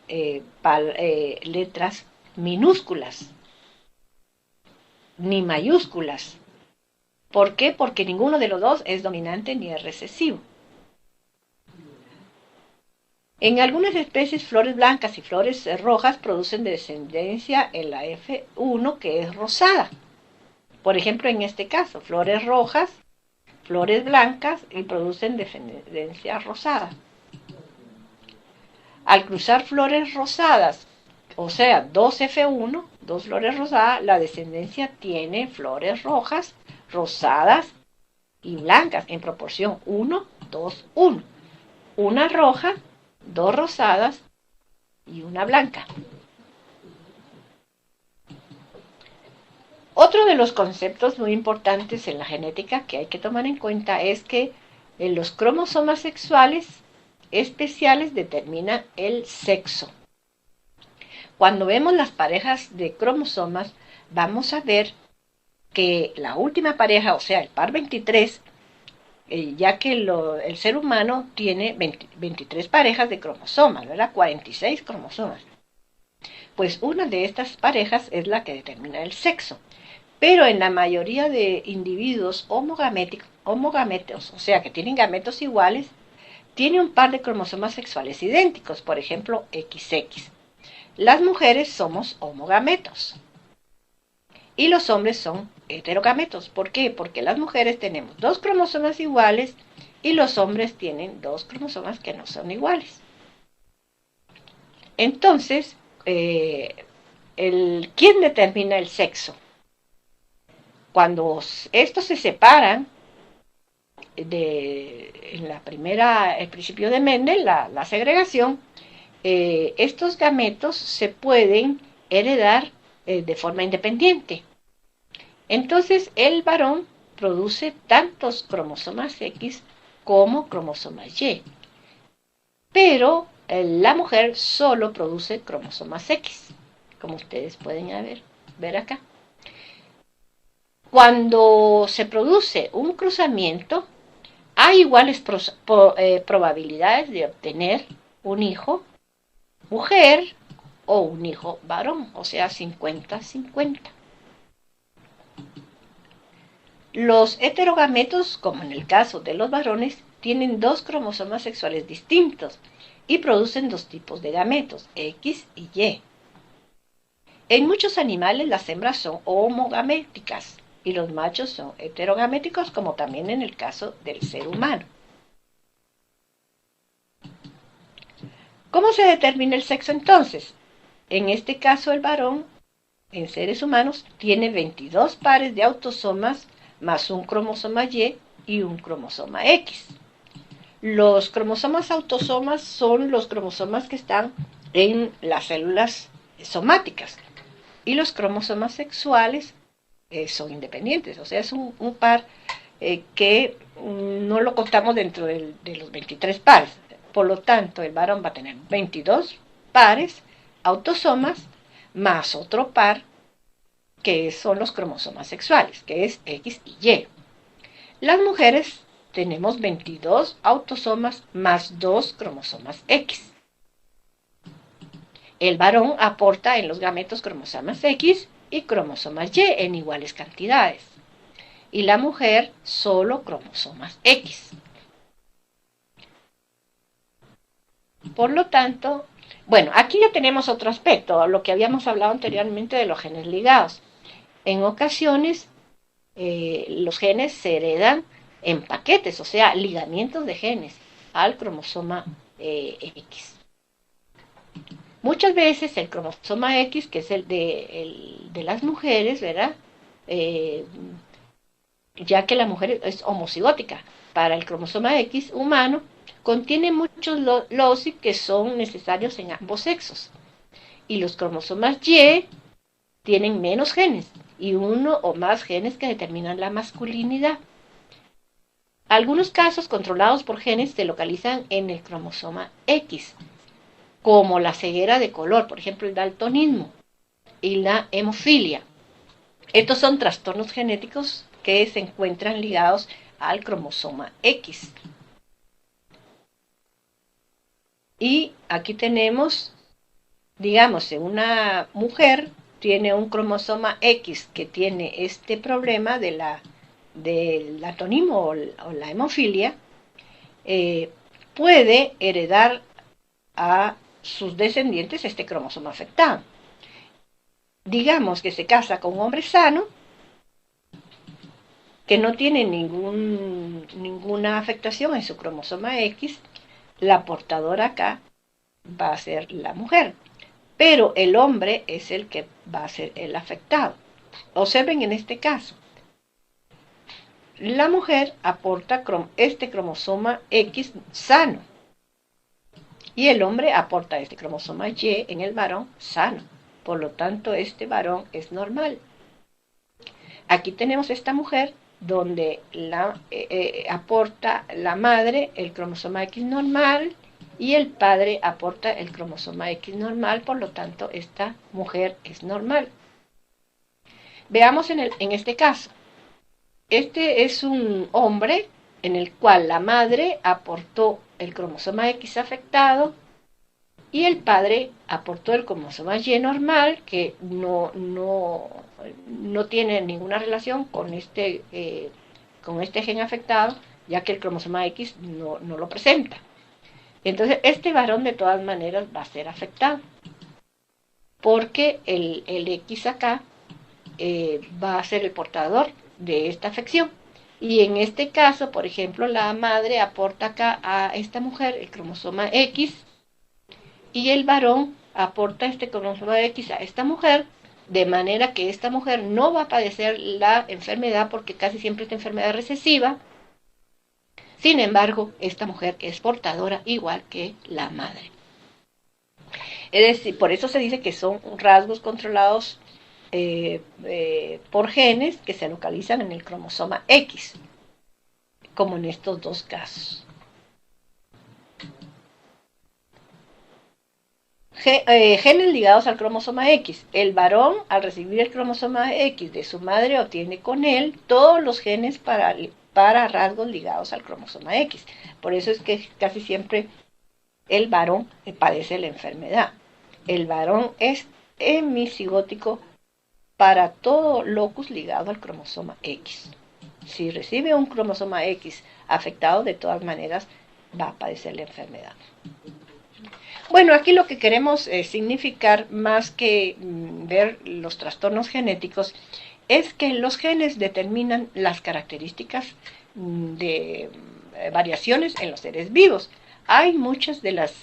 letras minúsculas ni mayúsculas. ¿Por qué? Porque ninguno de los dos es dominante ni es recesivo. En algunas especies, flores blancas y flores rojas producen descendencia en la F1 que es rosada. Por ejemplo, en este caso, flores rojas, flores blancas y producen descendencia rosada. Al cruzar flores rosadas, o sea, dos F1, dos flores rosadas, la descendencia tiene flores rojas rosadas y blancas en proporción 1, 2, 1. Una roja, dos rosadas y una blanca. Otro de los conceptos muy importantes en la genética que hay que tomar en cuenta es que los cromosomas sexuales especiales determinan el sexo. Cuando vemos las parejas de cromosomas, vamos a ver que la última pareja, o sea, el par 23, ya que el ser humano tiene 23 parejas de cromosomas, ¿verdad? 46 cromosomas. Pues una de estas parejas es la que determina el sexo. Pero en la mayoría de individuos homogaméticos, o sea, que tienen gametos iguales, tiene un par de cromosomas sexuales idénticos, por ejemplo, XX. Las mujeres somos homogametos y los hombres son heterogametos. ¿Por qué? Porque las mujeres tenemos dos cromosomas iguales y los hombres tienen dos cromosomas que no son iguales. Entonces, ¿quién determina el sexo? Cuando estos se separan, en el principio de Mendel, la segregación, estos gametos se pueden heredar de forma independiente. Entonces el varón produce tantos cromosomas X como cromosomas Y, pero la mujer solo produce cromosomas X, como ustedes pueden ver acá. Cuando se produce un cruzamiento, hay iguales probabilidades de obtener un hijo mujer o un hijo varón, o sea, 50-50. Los heterogametos, como en el caso de los varones, tienen dos cromosomas sexuales distintos y producen dos tipos de gametos, X y Y. En muchos animales las hembras son homogaméticas y los machos son heterogaméticos, como también en el caso del ser humano. ¿Cómo se determina el sexo entonces? En este caso el varón, en seres humanos, tiene 22 pares de autosomas más un cromosoma Y un cromosoma X. Los cromosomas autosomas son los cromosomas que están en las células somáticas y los cromosomas sexuales son independientes, o sea, es un par que no lo contamos dentro de los 23 pares. Por lo tanto, el varón va a tener 22 pares autosomas más otro par que son los cromosomas sexuales, que es X y Y. Las mujeres tenemos 22 autosomas más 2 cromosomas X. El varón aporta en los gametos cromosomas X y cromosomas Y en iguales cantidades. Y la mujer solo cromosomas X. Por lo tanto, bueno, aquí ya tenemos otro aspecto, lo que habíamos hablado anteriormente de los genes ligados. En ocasiones, los genes se heredan en paquetes, o sea, ligamientos de genes al cromosoma X. Muchas veces el cromosoma X, que es el de las mujeres, ¿verdad? Ya que la mujer es homocigótica, para el cromosoma X humano, contiene muchos loci que son necesarios en ambos sexos. Y los cromosomas Y tienen menos genes y uno o más genes que determinan la masculinidad. Algunos casos controlados por genes se localizan en el cromosoma X, como la ceguera de color, por ejemplo el daltonismo y la hemofilia. Estos son trastornos genéticos que se encuentran ligados al cromosoma X. Y aquí tenemos, digamos, si una mujer tiene un cromosoma X que tiene este problema del daltonismo o la hemofilia, puede heredar a sus descendientes este cromosoma afectado. Digamos que se casa con un hombre sano, que no tiene ninguna afectación en su cromosoma X, la portadora acá va a ser la mujer, pero el hombre es el que va a ser el afectado. Observen en este caso, La mujer aporta este cromosoma X sano y el hombre aporta este cromosoma Y en el varón sano. Por lo tanto, este varón es normal. Aquí tenemos esta mujer donde aporta la madre el cromosoma X normal y el padre aporta el cromosoma X normal, por lo tanto esta mujer es normal. Veamos en este caso. Este es un hombre en el cual la madre aportó el cromosoma X afectado y el padre aportó el cromosoma Y normal, que no tiene ninguna relación con este gen afectado, ya que el cromosoma X no lo presenta. Entonces, este varón de todas maneras va a ser afectado, porque el X acá va a ser el portador de esta afección. Y en este caso, por ejemplo, la madre aporta acá a esta mujer el cromosoma X y el varón aporta este cromosoma X a esta mujer, de manera que esta mujer no va a padecer la enfermedad porque casi siempre esta enfermedad recesiva. Sin embargo, esta mujer es portadora igual que la madre. Es decir, por eso se dice que son rasgos controlados por genes que se localizan en el cromosoma X, como en estos dos casos. Genes ligados al cromosoma X. El varón, al recibir el cromosoma X de su madre, obtiene con él todos los genes para rasgos ligados al cromosoma X. Por eso es que casi siempre el varón padece la enfermedad. El varón es hemicigótico para todo locus ligado al cromosoma X. Si recibe un cromosoma X afectado, de todas maneras va a padecer la enfermedad. Bueno, aquí lo que queremos significar, más que ver los trastornos genéticos, es que los genes determinan las características de variaciones en los seres vivos. Hay muchas de las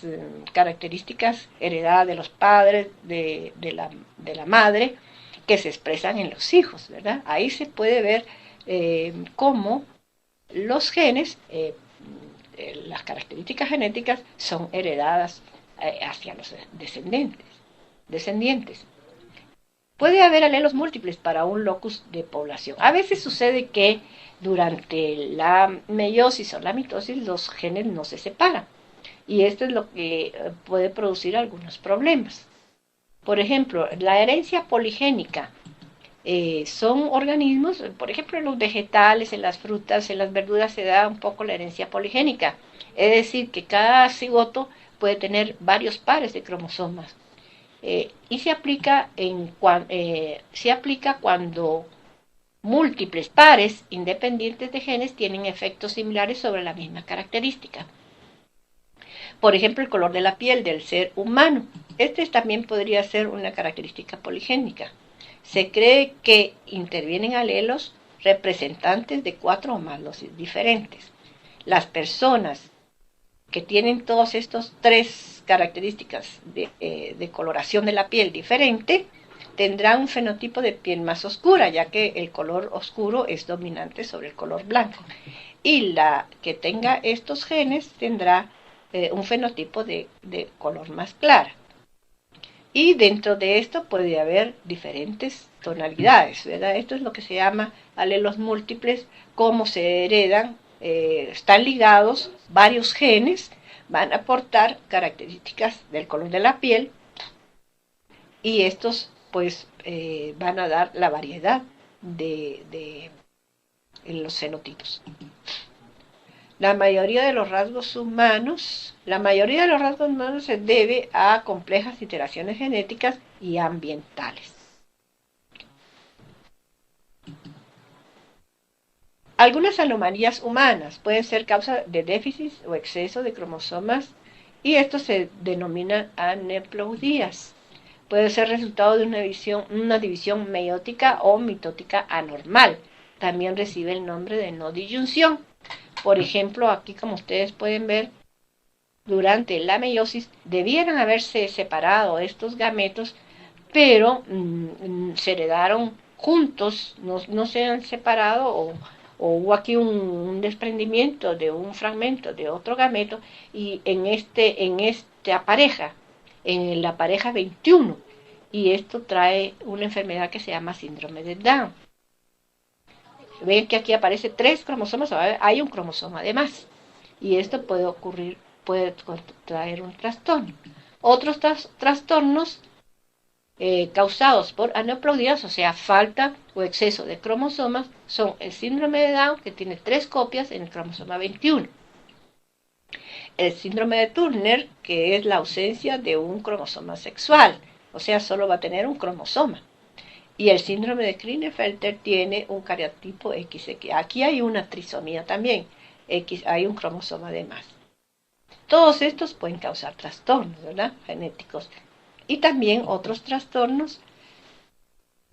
características heredadas de los padres, de la madre, que se expresan en los hijos, ¿verdad? Ahí se puede ver cómo los genes, las características genéticas, son heredadas hacia los descendientes. Puede haber alelos múltiples para un locus de población. A veces sucede que durante la meiosis o la mitosis los genes no se separan, y esto es lo que puede producir algunos problemas. Por ejemplo, la herencia poligénica son organismos, por ejemplo, en los vegetales, en las frutas, en las verduras se da un poco la herencia poligénica. Es decir, que cada cigoto puede tener varios pares de cromosomas. Y se aplica cuando múltiples pares independientes de genes tienen efectos similares sobre la misma característica. Por ejemplo, el color de la piel del ser humano. Este también podría ser una característica poligénica. Se cree que intervienen alelos representantes de 4 o más dosis diferentes. Las personas que tienen todas estas 3 características de coloración de la piel diferente tendrán un fenotipo de piel más oscura, ya que el color oscuro es dominante sobre el color blanco. Y la que tenga estos genes tendrá un fenotipo de color más clara. Y dentro de esto puede haber diferentes tonalidades, ¿verdad? Esto es lo que se llama alelos múltiples, cómo se heredan, están ligados varios genes, van a aportar características del color de la piel, y estos pues van a dar la variedad de los fenotipos. La mayoría de los rasgos humanos se debe a complejas alteraciones genéticas y ambientales. Algunas anomalías humanas pueden ser causa de déficit o exceso de cromosomas, y esto se denomina aneuploidías. Puede ser resultado de una división meiótica o mitótica anormal. También recibe el nombre de no disyunción. Por ejemplo, aquí, como ustedes pueden ver, durante la meiosis debieran haberse separado estos gametos, pero se heredaron juntos, no se han separado o hubo aquí un desprendimiento de un fragmento de otro gameto y en esta pareja, en la pareja 21, y esto trae una enfermedad que se llama síndrome de Down. Ven que aquí aparece 3 cromosomas, hay un cromosoma de más, y esto puede ocurrir, puede traer un trastorno. Otros trastornos causados por aneuploidías, o sea, falta o exceso de cromosomas, son el síndrome de Down, que tiene 3 copias en el cromosoma 21, el síndrome de Turner, que es la ausencia de un cromosoma sexual, o sea, solo va a tener un cromosoma, y el síndrome de Klinefelter tiene un cariotipo XX. Aquí hay una trisomía también, hay un cromosoma de más. Todos estos pueden causar trastornos, ¿verdad?, genéticos. Y también otros trastornos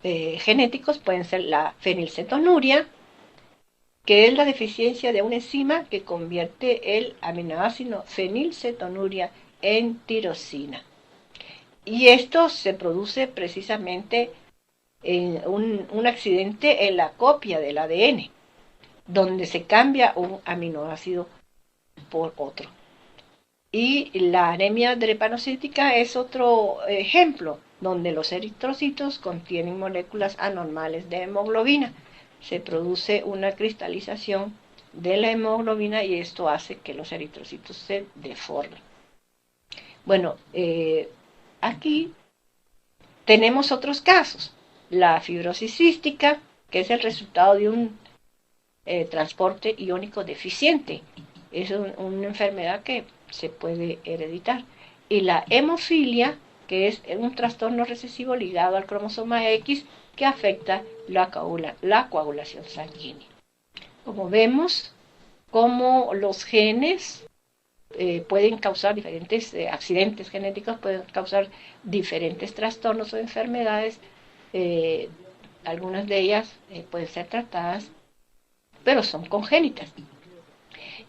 genéticos pueden ser la fenilcetonuria, que es la deficiencia de una enzima que convierte el aminoácido fenilcetonuria en tirosina. Y esto se produce precisamente en un accidente en la copia del ADN, donde se cambia un aminoácido por otro. Y la anemia drepanocítica es otro ejemplo, donde los eritrocitos contienen moléculas anormales de hemoglobina. Se produce una cristalización de la hemoglobina y esto hace que los eritrocitos se deformen. Bueno, aquí tenemos otros casos. La fibrosis cística, que es el resultado de un transporte iónico deficiente. Es una enfermedad que se puede hereditar. Y la hemofilia, que es un trastorno recesivo ligado al cromosoma X que afecta la coagulación sanguínea. Como vemos, como los genes pueden causar diferentes accidentes genéticos, pueden causar diferentes trastornos o enfermedades. Algunas de ellas pueden ser tratadas, pero son congénitas.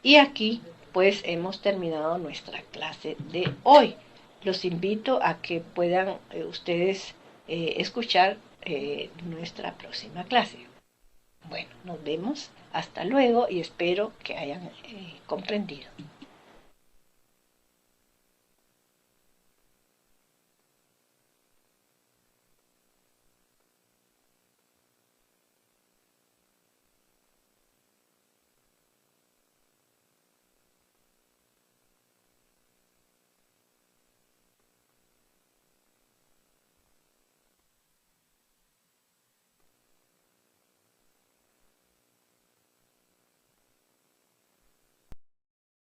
Y aquí pues hemos terminado nuestra clase de hoy. Los invito a que puedan ustedes escuchar nuestra próxima clase. Bueno, nos vemos. Hasta luego y espero que hayan comprendido.